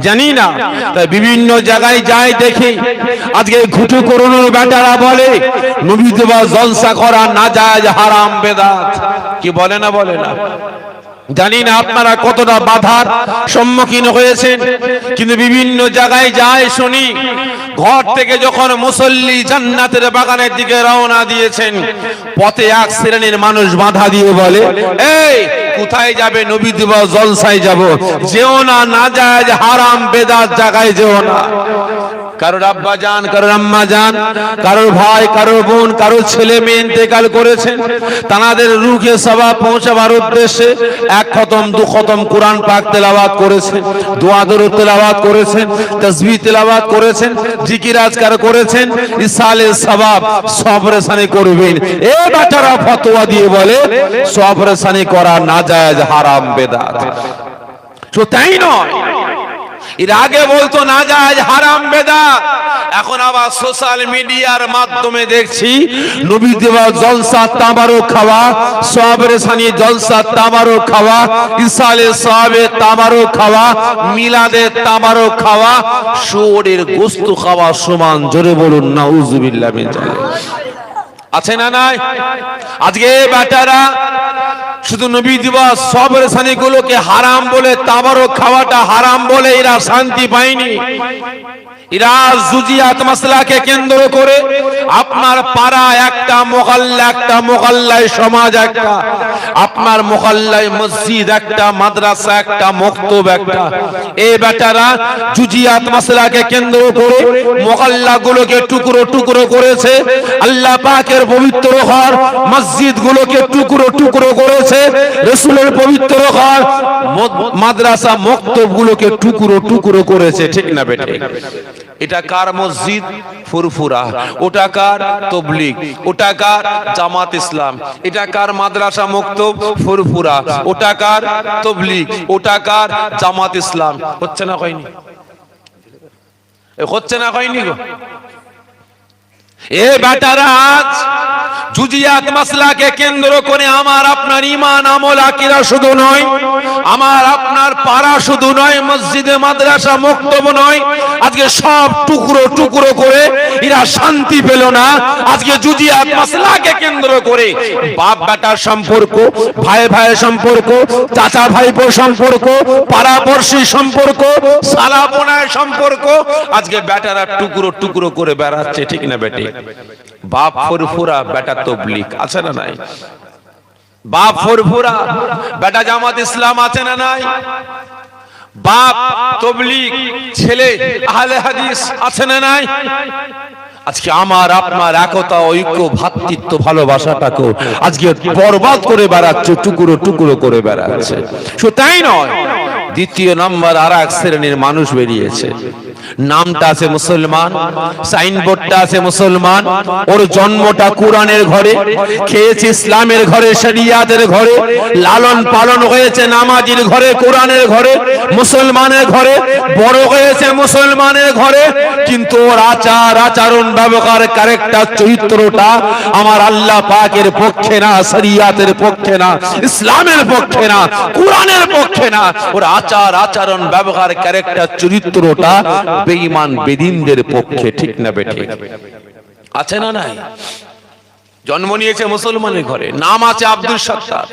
জানি না। তাই বিভিন্ন জায়গায় যাই দেখি আজকে ঘুটু করোনোর বেটারা বলে নবী দেওয়া জলসা করা নাজায়েজ হারাম বেদাত। কি বলে না বলে না? জানি না আপনারা কতটা বাধার সম্মুখীন হয়েছেন, কিন্তু বিভিন্ন জায়গায় যায় শুনি ঘর থেকে যখন মুসল্লি জান্নাতের বাগানের দিকে রওনা দিয়েছেন, পথে এক শ্রেণীর মানুষ বাধা দিয়ে বলে, এই কোথায় যাবে? নবী দিবস জলসায় যাব। যেও না, নাজায়েজ হারাম বেদাত জায়গায় যেও না। কারোর আব্বা জান, কারোর আম্মা জান, কারোর ভাই, কারোর বোন, কারোর ছেলে মেয়ে ইন্তেকাল করেছেন, তাদের রূহে সওয়াব পৌঁছাবার উদ্দেশ্যে এক খতম দু খতম কোরআন পাক তেলাওয়াত করেছেন, দোয়া দরুদ তেলাওয়াত করেছেন, তাসবিহ তেলাওয়াত করেছেন, জিকির আজকার করেছেন, ইসালে সওয়াব সবরেসানি করবেন। এই বাটারা ফতোয়া দিয়ে বলে সবরেসানি করা নাজায়েজ হারাম বেদাত। তো তাই নয়, এর আগে বলতো নাজায়েজ হারাম বেদাত, এখন আবার সোশ্যাল মিডিয়ার মাধ্যমে দেখছি নবী দেওয়া জলসা তাবারুক খাওয়া, সবরেসানি জলসা তাবারুক খাওয়া, ইসালে সওয়াবে তাবারুক খাওয়া, মিলাদে তাবারুক খাওয়া, শুয়োরের গোশত খাওয়া সমান। জোরে বলুন নাউজুবিল্লাহ মিন যালিক। আছে না নাই? আজকে বেটারা শুধু নবী দিবস সবরেসানি গুলোকে হারাম বলে, তাবারুক খাওয়াটা হারাম বলে এরা শান্তি পায়নি। এরা জুজিয়াত মাসলাকে কেন্দ্র করে আপনার পাড়া একটা, মোহাল্লা একটা, মোহাল্লায় সমাজ একটা, আপনার মোহাল্লায় মসজিদ একটা, মাদ্রাসা একটা, মক্তব একটা। এই বেটারা জুজিয়াত মাসলাকে কেন্দ্র করে মোহাল্লা গুলোকে টুকরো টুকরো করেছে, আল্লাহ পাকের পবিত্র ঘর মসজিদ গুলোকে টুকরো টুকরো করেছে, রাসূলের পবিত্র ঘর মাদ্রাসা মক্তব গুলোকে টুকরো টুকরো করেছে। ঠিক না বেটে? এটা কার মসজিদ? ফুরফুরা। ওটা কার? তবলিগ। ওটা কার? জামাত ইসলাম। এটা কার? মাদ্রাসা মক্তব ফুরফুরা। ওটা কার? তবলিগ। ওটা কার? জামাত ইসলাম। হচ্ছে না হয়নি? হচ্ছে না হয়নি গো? এ বেটারা আজ জুজিয়াত মাসলাকে কেন্দ্র করে আমার আপনার ঈমান আমল আকীদা শুধু নয়, আমার আপনার পাড়া শুধু নয়, মসজিদে মাদ্রাসা মক্তব নয়, আজকে সব টুকরো টুকরো করে এরা শান্তি পেল না। আজকে জুজিয়াত মাসলাকে কেন্দ্র করে বাপ বেটার সম্পর্ক, ভাই ভাইয়ের সম্পর্ক, চাচা ভাইপো সম্পর্ক, পাড়া পড়শি সম্পর্ক, সালা বোনার সম্পর্ক, আজকে বেটারা টুকরো টুকরো করে বেড়াচ্ছে। ঠিক না বেটি? বাপ ফুরফুরা, বেটা তবলিগ। আছে না নাই? বাপ ফুরফুরা, বেটা জামাত ইসলাম। আছে না নাই? বাপ তবলিগ, ছেলে আহলে হাদিস। আছে না নাই? আজকে আমার আপনার একতা, ঐক্য, ভ্রাতৃত্ব, ভালোবাসাটাকে আজকে বরবাদ করে বেড়াচ্ছে, টুকরো টুকরো করে বেড়াচ্ছে। শুধু তাই নয়, দ্বিতীয় নম্বর আর এক শ্রেণীর মানুষ বেরিয়েছে, নামটা আছে মুসলমান, সাইনবোর্ডটা আছে মুসলমান, ওর জন্মটা কোরআনের ঘরে, খেয়েছে ইসলামের ঘরে, শরিয়াতের ঘরে, লালন পালন হয়েছে নামাজির ঘরে, কোরআনের ঘরে, মুসলমানের ঘরে, বড় হয়েছে মুসলমানের ঘরে, কিন্তু ওর আচার আচরণ ব্যবহার ক্যারেক্টার চরিত্রটা আমার আল্লাহ পাকের পক্ষে না, শরিয়াতের পক্ষে না, ইসলামের পক্ষে না, কোরআনের পক্ষে না। ওর আচার আচরণ ব্যবহার ক্যারেক্টার চরিত্রটা বেঈমান বেদিনদের পক্ষে। ঠিক না বেঠিক? আছে না নাই? জন্ম নিয়েছে মুসলমানের ঘরে, নাম আছে আব্দুল সত্তার,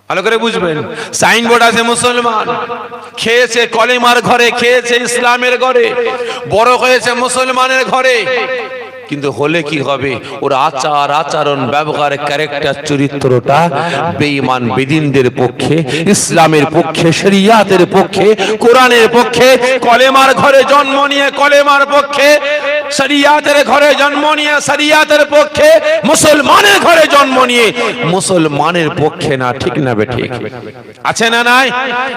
ভালো করে বুঝবেন, সাইনবোর্ড আছে মুসলমান, খেয়েছে কলেমার ঘরে, খেয়েছে ইসলামের ঘরে, বড় হয়েছে মুসলমানের ঘরে, কিন্তু হলে কি হবে? ওর আচার আচরণ ব্যবহার ক্যারেক্টার চরিত্রটা বেঈমান বেদিনদের পক্ষে, ইসলামের পক্ষে, শরিয়াতের পক্ষে, কোরআনের পক্ষে। কলেমার ঘরে জন্ম নিয়ে কলেমার পক্ষে, শরিয়াতের ঘরে জন্ম নিয়ে শরিয়াতের পক্ষে, মুসলমানের ঘরে জন্ম নিয়ে মুসলমানের পক্ষে না। ঠিক না বেঠিক? আছে না নাই?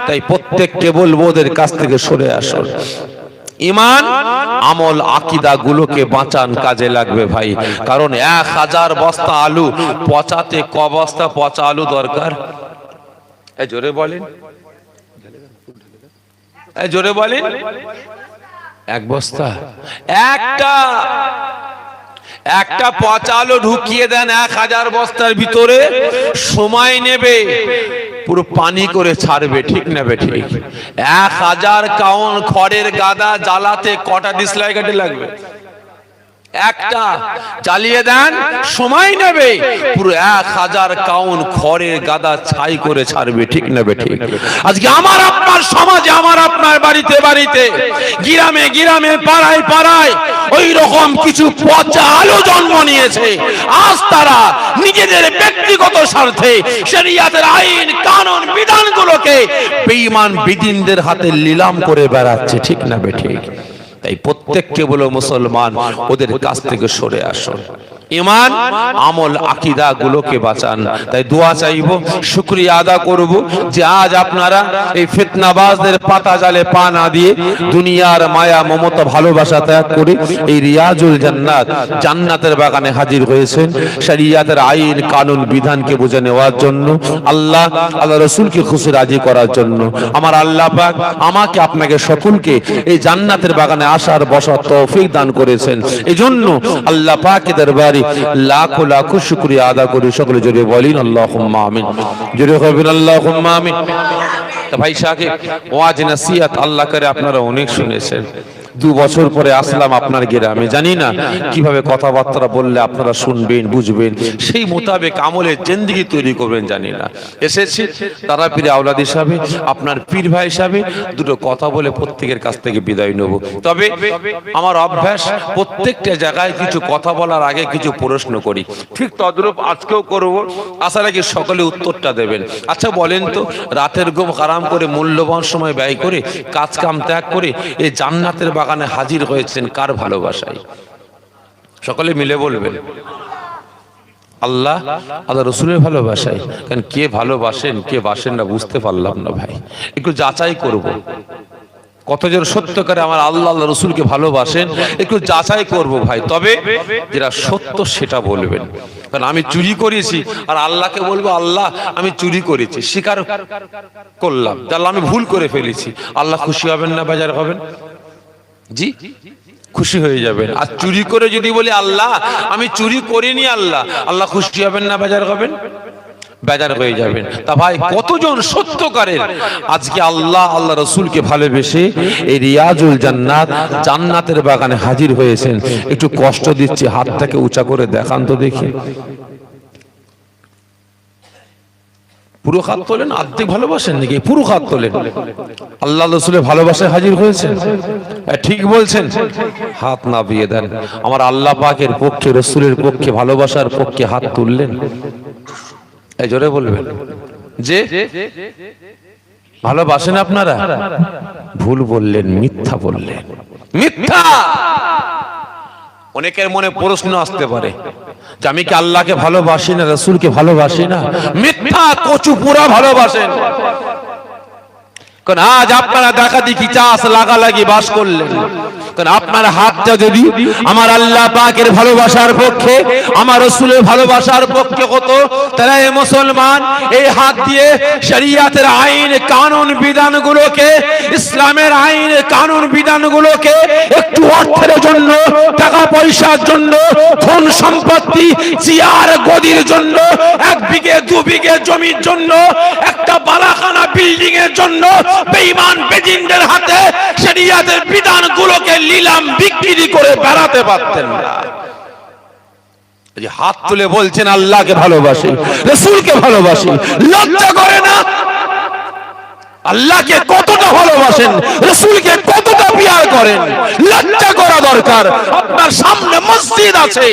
তাই প্রত্যেককে বলবো ওদের কাছ থেকে সরে আসুন। ঈমান আমল আকীদা গুলোকে বাঁচান, কাজে লাগবে ভাই। কারণ 1000 বস্তা আলু পচাতে ক বস্তা পচা আলু দরকার? জোরে বলেন, জোরে বলেন। 1 বস্তা। একটা পচা আলু ঢুকিয়ে দেন 1000 বস্তার ভিতরে, সময় নেবে পুরো পানি করে ছাড়বে, ঠিক না বেঠিক? 1000 কাউন খড়ের গাদা জ্বালাতে কটা ডিসলাইট লাগবে? একটা। জ্বালিয়ে দেন, সময় নেবে, পুরো 1000 কাউন খড়ের গাদা ছাই করে ছাড়বে, ঠিক না বেঠিক? আজকে আমার আপনার সমাজে, আমার আপনার বাড়িতে বাড়িতে, গ্রামে গ্রামে, পাড়ায় পাড়ায় ওই রকম কিছু পচা আলো জন্ম নিয়েছে। আজ তারা নিজেদের ব্যক্তিগত স্বার্থে শরিয়াতের আইন কানুন বিধানগুলোকে বেঈমান বিদিনদের হাতে নিলাম করে বেড়াচ্ছে, ঠিক না বেঠিক? তাই প্রত্যেককে বলো মুসলমান, ওদের কাছ থেকে সরে আসুন, ঈমান আমল আকীদা গুলোকে বাঁচান। তাই দোয়া চাইবো, শুকরিয়া আদা করব যে আজ আপনারা এই ফিতনাবাজদের পাতা জালে পা না দিয়ে দুনিয়ার মায়া মমতা ভালোবাসা ত্যাগ করে এই রিয়াজুল জান্নাত, জান্নাতের বাগানে হাজির হয়েছেন শরিয়াতের আইন কানুন বিধানকে বুঝে নেওয়ার জন্য, আল্লাহ রাসূলকে খুশি রাজি করার জন্য। আমার আল্লাহ পাক আমাকে আপনাকে সকলকে এই জান্নাতের বাগানে আসার বসার তৌফিক দান করেছেন। এজন্য আল্লাহ পাকের দরবারে লাখো লাখো শুকরিয়া আদা করি। সকলে জোরে বলেন আল্লাহুম্মা আমিন, জোরে বলেন আল্লাহুম্মা আমিন। তো ভাই সাহেব, ওয়াজ নসিহত আল্লাহ করে আপনারা অনেক শুনেছেন। 2 বছর পরে আসলাম আপনার গ্রামে, জানি না কিভাবে কথাবার্তা বললে আপনারা শুনবেন, বুঝবেন, সেই মোতাবেক আমলের জিন্দেগি তৈরি করবেন জানি না। এসেছি তারা পীর আওলাদ হিসাবে, আপনার পীর ভাই হিসাবে দুটো কথা বলে প্রত্যেকের কাছ থেকে বিদায় নেব। তবে আমার অভ্যাস প্রত্যেকটা জায়গায় কিছু কথা বলার আগে কিছু প্রশ্ন করি, ঠিক তদ্রূপ আজকেও করব। আশা রাখি সকলে উত্তরটা দেবেন। আচ্ছা বলেন তো, রাতের ঘুম হারাম করে মূল্যবান সময় ব্যয় করে কাজ কাম ত্যাগ করে এই জান্নাতের বাগানে হাজির হয়েছেন কার ভালোবাসায়? সকলে মিলে বলবেন আল্লাহ রাসূলের ভালোবাসায়। কারণ কে ভালোবাসেন কে বাসেন না বুঝতে পারলাম না ভাই, একটু যাচাই করব। কতজন সত্যকারে আমার আল্লাহ রাসূলকে ভালোবাসেন একটু যাচাই করব ভাই। তবে যেটা সত্য সেটা বলবেন। কারণ আমি চুরি করেছি আর আল্লাহকে বলবো আল্লাহ আমি চুরি করেছি, স্বীকার করলাম, তাহলে আমি ভুল করে ফেলেছি, আল্লাহ খুশি হবেন না বেজার হবেন? জি খুশি হয়ে যাবেন। আর চুরি করে যদি বলি আল্লাহ আমি চুরি করিনি, আল্লাহ খুশি হবেন না বেজার হবেন? বেজার হয়ে যাবেন। তা ভাই কতজন সত্যকারের আজকে আল্লাহ রাসূলকে ভালোবেসে এই রিয়াজুল জান্নাত, জান্নাতের বাগানে হাজির হয়েছেন? একটু কষ্ট দিচ্ছি, হাতটাকে উঁচা করে দেখান তো দেখি। পুরো হাত তোলেন, আর্ধেক ভালোবাসেন নাকি? পুরো হাত তোলেন। আল্লাহ রাসূলের ভালোবাসায় হাজির হয়েছেন, ঠিক বলছেন? হাত নামিয়ে দেন। আমার আল্লাহ পাকের পক্ষে, রাসূলের পক্ষে, ভালোবাসার পক্ষে হাত তুললেন। এই জোরে বলবেন যে ভালোবাসেন আপনারা? ভুল বললেন, মিথ্যা বললেন, মিথ্যা। অনেকের মনে প্রশ্ন আসতে পারে যে আমি কি আল্লাহকে ভালোবাসি না, রাসূলকে ভালোবাসি না? মিথ্যা, কচু পুরা ভালোবাসেন। কারণ আজ আপনারা দেখা দেখি চাষ লাগালাগি বাস করলেন। কারণ আপনার হাতটা যদি আমার আল্লাহ পাকের ভালোবাসার পক্ষে, আমার রাসূলের ভালোবাসার পক্ষে হতো, তাহলে মুসলমান এই হাত দিয়ে শরিয়াতের আইন কানুন বিধানগুলোকে, ইসলামের আইন কানুন বিধানগুলোকে একটু অর্থের জন্য, টাকা পয়সার জন্য, ধন সম্পত্তি, চেয়ার গদির জন্য, 1 বিঘে 2 বিঘে জমির জন্য, একটা বালাখানা বিল্ডিং এর জন্য বেঈমান বেজিনদের হাতে শরিয়াতের বিধানগুলোকে নিলাম বিক্রি করে বেড়াতে পারতেন না। হাত তুলে বলছেন আল্লাহকে ভালোবাসি, রাসূলকে ভালোবাসি, লজ্জা করে না? আল্লাহকে কতটা ভালোবাসেন, রাসূলকে কতটা প্যার করেন, লজ্জা করা দরকার। আপনার সামনে মসজিদ আছে,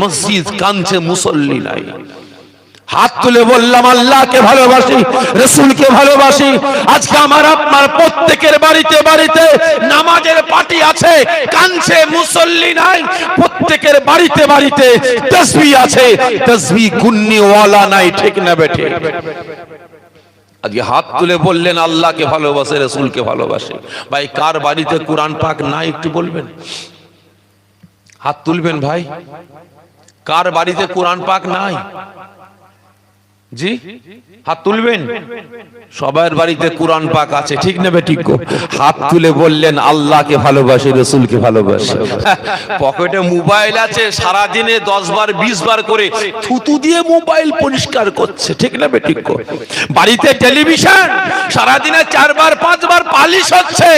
মসজিদ কাঁদছে, মুসল্লি নাই। হাত তুলে বললাম আল্লাহকে ভালোবাসি, রাসূলকে ভালোবাসি। আজকে আমার আপনার প্রত্যেকের বাড়িতে বাড়িতে নামাজের পার্টি আছে, কাঁদছে, মুসল্লি নাই। প্রত্যেকের বাড়িতে বাড়িতে তাসবিহ আছে, তাসবিহ গুন্নিওয়ালা নাই, ঠিক না বেঠে? আজকে হাত তুলে বললেন আল্লাহকে ভালোবাসে, রাসূলকে ভালোবাসে। ভাই কার বাড়িতে কোরআন পাক নাই একটু বলবেন? হাত তুলবেন ভাই। কার বাড়িতে কোরআন পাক নাই? জি হাত তুলবেন। সবার বাড়িতে কোরআন পাক আছে, ঠিক নেবে ঠিক গো। হাত তুলে বললেন আল্লাহকে ভালোবাসি, রসুলকে ভালোবাসি। পকেটে মোবাইল আছে, সারা দিনে 10 বার 20 বার করে থুতু দিয়ে মোবাইল পরিষ্কার করছে, ঠিক নেবে ঠিক গো। বাড়িতে টেলিভিশন, সারা দিনে 4 বার 5 বার পালিশ হচ্ছে,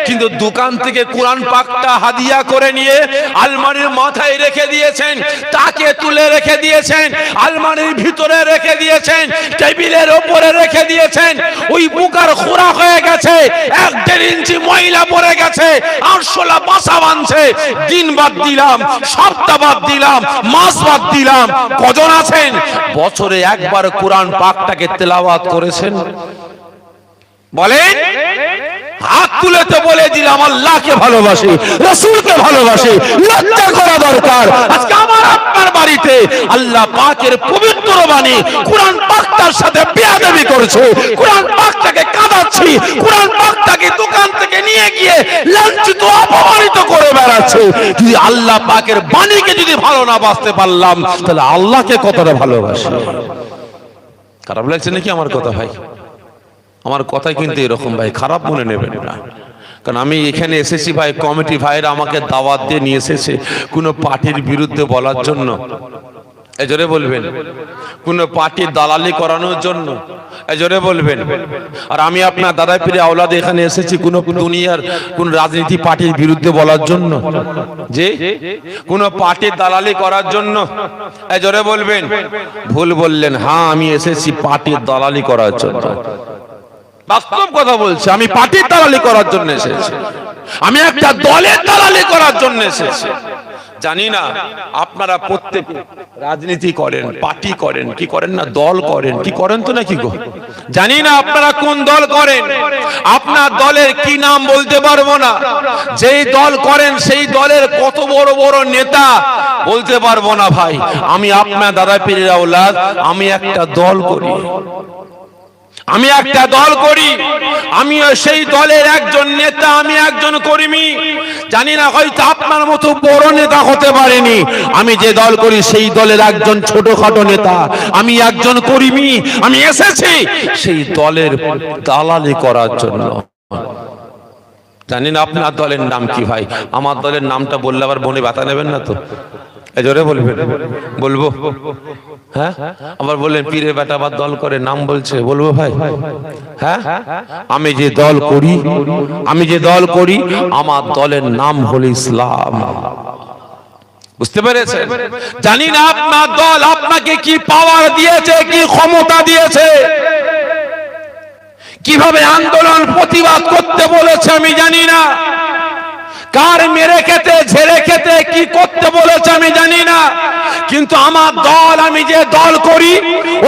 কিন্তু দোকান থেকে কোরআন পাকটা হাদিয়া করে নিয়ে আলমারির মাথায় রেখে দিয়েছেন, তাকে তুলে রেখে দিয়েছেন, আলমারির ভিতরে রেখে দিয়েছেন, টেবিলের উপরে রেখে দিয়েছেন। ওই বুকার খোরাক হয়ে গেছে, 1-1.5 ইঞ্চি ময়লা পড়ে গেছে, আরশোলা বাসা বাঁধছে। দিন বাদ দিলাম, সপ্তাহ বাদ দিলাম, মাস বাদ দিলাম, কজন আছেন বছরে একবার কোরআন পাকটাকে তেলাওয়াত করেছেন? বলেন। হাত তুলে তো বলে দিলাম আল্লাহকে ভালোবাসি, রাসূলকে ভালোবাসি। লজ্জা করা দরকার। আজকে আমার আপনার বাড়িতে আল্লাহ পাকের পবিত্র বাণী কোরআন পাকটার সাথে বেয়াদবি করেছে, কোরআন পাকটাকে কাঁদাচ্ছি, কোরআন পাকটাকে দোকান থেকে নিয়ে গিয়ে লাঞ্ছিত অপমানিত করে বেড়াচ্ছে। যদি আল্লাহ পাকের বাণীকে যদি ভালো না বাসতে পারলাম, তাহলে আল্লাহকে কতটা ভালোবাসি। খারাপ লাগছে নাকি আমার কথা ভাই? আমার কথা কিন্তু এরকম ভাই, খারাপ মনে নেবেন না। কারণ আমি এখানে এসেছি ভাই, কমিটি ভাইরা আমাকে দাওয়াত দিয়ে নিয়ে এসেছে কোনো পার্টির বিরুদ্ধে বলার জন্য। এজোরে বলবেন, কোন পার্টির দালালি করানোর জন্য। এজোরে বলবেন। আর আমি আপনার দাদা পীরে আওলাদ এখানে এসেছি কোন দুনিয়ার কোন রাজনীতি পার্টির বিরুদ্ধে বলার জন্য, যে কোন পার্টির দালালি করার জন্য। এজোরে বলবেন। ভুল বললেন। হ্যাঁ, আমি এসেছি পার্টির দালালি করার জন্য। বাস্তব কথা বলছি, আমি পার্টির দালালি করার জন্য এসেছি, আমি একটা দলের দালালি করার জন্য এসেছি। জানি না আপনারা প্রত্যেকে রাজনীতি করেন, পার্টি করেন, কি করেন না, দল করেন, কি করেন তো নাকি গো? জানি না আপনারা কোন দল করেন, আপনার দলের কি নাম বলতে পারবো না। যেই দল করেন সেই দলের কত বড় বড় নেতা বলতে পারবো না ভাই। আমি আপনার দাদা পীরের আওলাদ, আমি একটা দল করি, আমি একটা দল করি, আমিও সেই দলের একজন নেতা, আমি একজন কর্মী। জানি না হয়তো আপনার মতো বড় নেতা হতে পারেনি, আমি যে দল করি সেই দলের একজন ছোটখাটো নেতা, আমি একজন কর্মী। আমি এসেছি সেই দলের দালালি করার জন্য। জানি না আপনার দলের নাম কি ভাই? আমার দলের নামটা বললে আবার মনে ব্যথা নেবেন না তো? জোরে বলবেন। বলবো? হ্যাঁ, আবার বললেন পীরের বেটা আবার দল করে, নাম বলছে, বলবো ভাই? হ্যাঁ, আমি যে দল করি, আমি যে দল করি, আমার দলের নাম হলো ইসলাম। বুঝতে পেরেছেন? জানি না আপনার দল আপনাকে কি পাওয়ার দিয়েছে, কি ক্ষমতা দিয়েছে, কিভাবে আন্দোলন প্রতিবাদ করতে বলেছে আমি জানি না, কার মেরে খেতে ঝেড়ে খেতে কি করতে বলেছে আমি জানি না। কিন্তু আমার দল, আমি যে দল করি,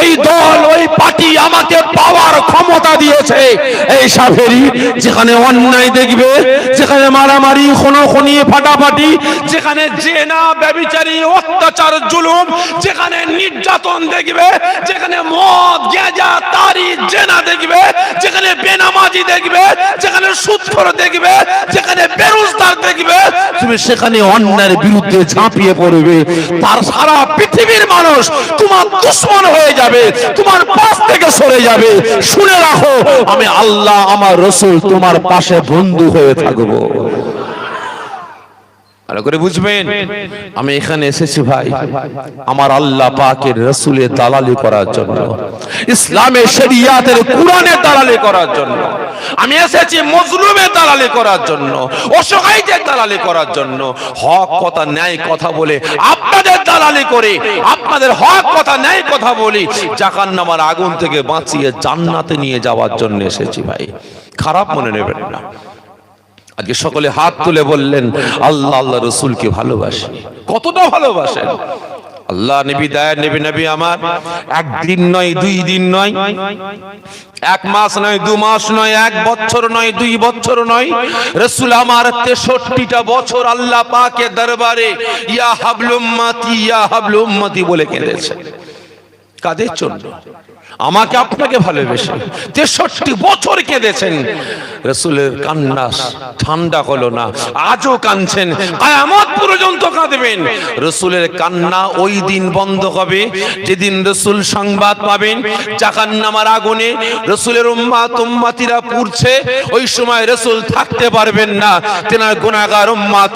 ওই দল, ওই পার্টি আমাকে পাওয়ার ক্ষমতা দিয়েছে। এই সাফেরি যেখানে অন্যায় দেখবে, যেখানে মারামারি, খুনোখুনি, ফাটাফাটি, যেখানে জেনা, ব্যভিচারী, অত্যাচার, জুলুম, যেখানে নির্যাতন দেখবে, যেখানে মদ, গাঁজা, তারি, জেনা দেখবে, যেখানে বেনামাজি দেখবে, যেখানে সুদখোর দেখবে, যেখানে বেরোজগার দেখবে, তুমি সেখানে অন্যায়ের বিরুদ্ধে ঝাঁপিয়ে পড়বে। তার সারা পৃথিবীর মানুষ তোমার দুশমন হয়ে যাবে, তোমার পাশ থেকে সরে যাবে। শুনে রাখো, আমি আল্লাহ, আমার রাসূল তোমার পাশে বন্ধু হয়ে থাকবো। ভালো করে বুঝবেন, আমি এখানে এসেছি ভাই আমার আল্লাহ পাকের রাসূলের দালালি করার জন্য, ইসলামের শরিয়াতের কোরআনের দালালি করার জন্য। আমি এসেছি মজলুমের দালালি করার জন্য, অসহায়দের দালালি করার জন্য। হক কথা, ন্যায় কথা বলে আপনাদের দালালি করে, আপনাদের হক কথা, ন্যায় কথা বলি, জাহান্নামের আগুন থেকে বাঁচিয়ে জান্নাতে নিয়ে যাওয়ার জন্য এসেছি ভাই। খারাপ মনে নেবেন না। আজকে সকলে হাত তুলে বললেন আল্লাহ, আল্লাহ রসুলকে ভালোবাসি। কতটা ভালোবাসেন? আল্লাহ নবী দায়ের নবী, নবী আমার একদিন নয়, 2 দিন নয়, 1 মাস নয়, 2 মাস নয়, 1 বছর নয়, 2 বছর নয়, রাসূল আমার 63টা বছর আল্লাহ পাকের দরবারে ইয়া হাবলুম উম্মতি, ইয়া হাবলুম উম্মতি বলে কেঁদেছে। কাদের জন্য? আমাকে আপনাকে ভালোবেসে 63 বছর কেঁদেছেন, রাসূলের কান্না ঠান্ডা হলো না, আজও কাঁদছেন, কিয়ামত পর্যন্ত কাঁদবেন। রাসূলের কান্না ওই দিন বন্ধ হবে যেদিন রাসূল সংবাদ পাবেন জাহান্নামের আগুনে রাসূলের উম্মতিরা পুড়ছে। ওই সময় রাসূল থাকতে পারবেন না, তেনার গুনাহগার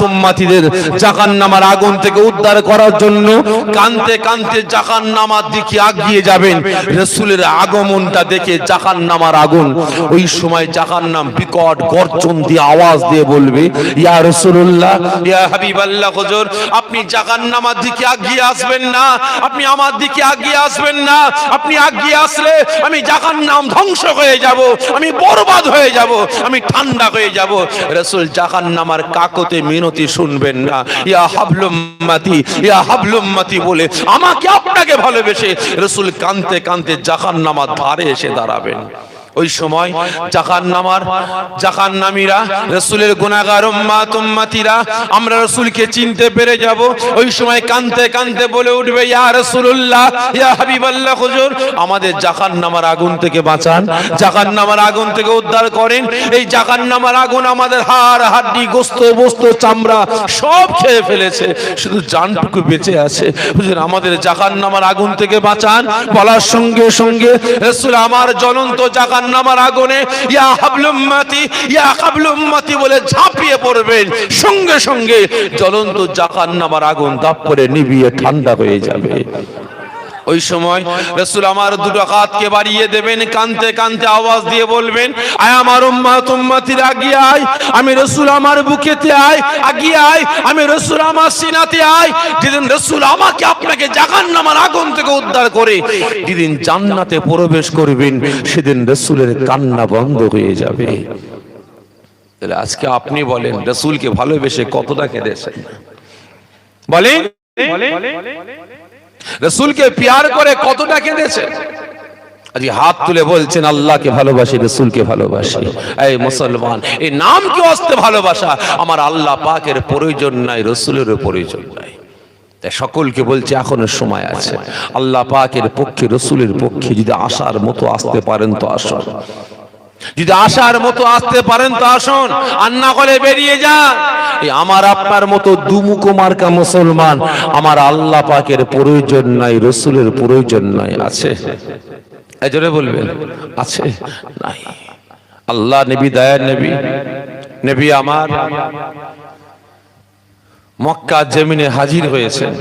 উম্মতিদের জাহান্নামের আগুন থেকে উদ্ধার করার জন্য কাঁদতে কাঁদতে জাহান্নামের দিকে এগিয়ে যাবেন। রাসূলের আগমনটা দেখে জাহান্নামের আগুন, ওই সময় জাহান্নাম বিকট গর্জন দিয়ে আওয়াজ দিয়ে বলবে, ইয়া রাসূলুল্লাহ, ইয়া হাবিবাল্লাহ, হুজুর আপনি জাহান্নামের দিকে এগিয়ে আসবেন না, আপনি আমার দিকে এগিয়ে আসবেন না, আপনি এগিয়ে আসলে আমি জাহান্নাম ধ্বংস হয়ে যাব, আমি বরবাদ হয়ে যাব, আমি ঠান্ডা হয়ে যাব। রাসূল জাহান্নামের কাকতে মিনতি শুনবেন না, ইয়া হাবলুম্মতি, ইয়া হাবলুম্মতি বলে আমাকে আপনাকে ভালোবেসে রাসূল কাঁদতে কাঁদতে জাহান্নামের ধারে এসে দাঁড়াবেন। ওই সময় জাহান্নামীরা রাসূলের গুনাহগার উম্মতিরা আমরা রাসূলকে চিনতে পেরে যাব। ওই সময় কাঁদতে কাঁদতে বলে উঠবে, ইয়া রাসূলুল্লাহ, ইয়া হাবিবাল্লাহ, হুজুর আমাদের জাহান্নামের আগুন থেকে বাঁচান, জাহান্নামের আগুন থেকে উদ্ধার করেন। এই জাহান্নামের আগুন আমাদের হাড় হাড্ডি গোশত বস্ত চামড়া সব খেয়ে ফেলেছে, শুধু জানটুকু বেঁচে আছে, হুজুর আমাদের জাহান্নামের আগুন থেকে বাঁচান। বলার সঙ্গে সঙ্গে রাসূল আমার জ্বলন্ত জাহান্নামের আগুনে ইয়া হাবলুম্মতি, ইয়া হাবলুম্মতি বলে ঝাঁপিয়ে পড়বেন। সঙ্গে সঙ্গে জ্বলন্ত জাহান্নামের আগুন দাপ করে নিভিয়ে ঠান্ডা হয়ে যাবে। ওই সময় রাসূল আমার দুটো হাতকে বাড়িয়ে দেবেন, কাঁদতে কাঁদতে আওয়াজ দিয়ে বলবেন, আয় আমার উম্মতিরা আগিয়ে আয়, আমি রাসূল আমার বুকেতে আয়, আগিয়ে আয়, আমি রাসূল আমার সিনাতে আয়। যেদিন রাসূল আমাকে আপনাকে জাহান্নামের আগুন থেকে উদ্ধার করে যেদিন জান্নাতে প্রবেশ করবেন, সেদিন রাসূলের কান্না বন্ধ হয়ে যাবে। তাহলে আজকে আপনি বলেন রাসূলকে ভালোবেসে কতটা কেঁদেছেন? বলেন রাসূলকে প্যার করে কতটা কেঁদেছে? আজ হাত তুলে বলছেন আল্লাহকে ভালোবাসি, রাসূলকে ভালোবাসি। এই মুসলমান, এই নাম কি অস্তে ভালোবাসা? আমার আল্লাহ পাকের প্রয়োজন নাই, রাসূলেরও প্রয়োজন নাই। তাই সকলকে বলছে এখনো সময় আছে, আল্লাহ পাকের পক্ষে রাসূলের পক্ষে যদি আসার মতো আসতে পারেন তো আসুন, যদি আসার মতো আসতে পারেন তো আসুন, আর না হলে বেরিয়ে যান। এই আমার আপনার মতো দুমুখ মার্কা মুসলমান, আমার আল্লাহ পাকের প্রয়োজন নাই, রাসূলের প্রয়োজন নাই। আছে? এই জোরে বলবেন আছে? নাই। আল্লাহ নবী, দয়ার নবী, নবী আমার মক্কা জমিনে হাজির হয়েছেন।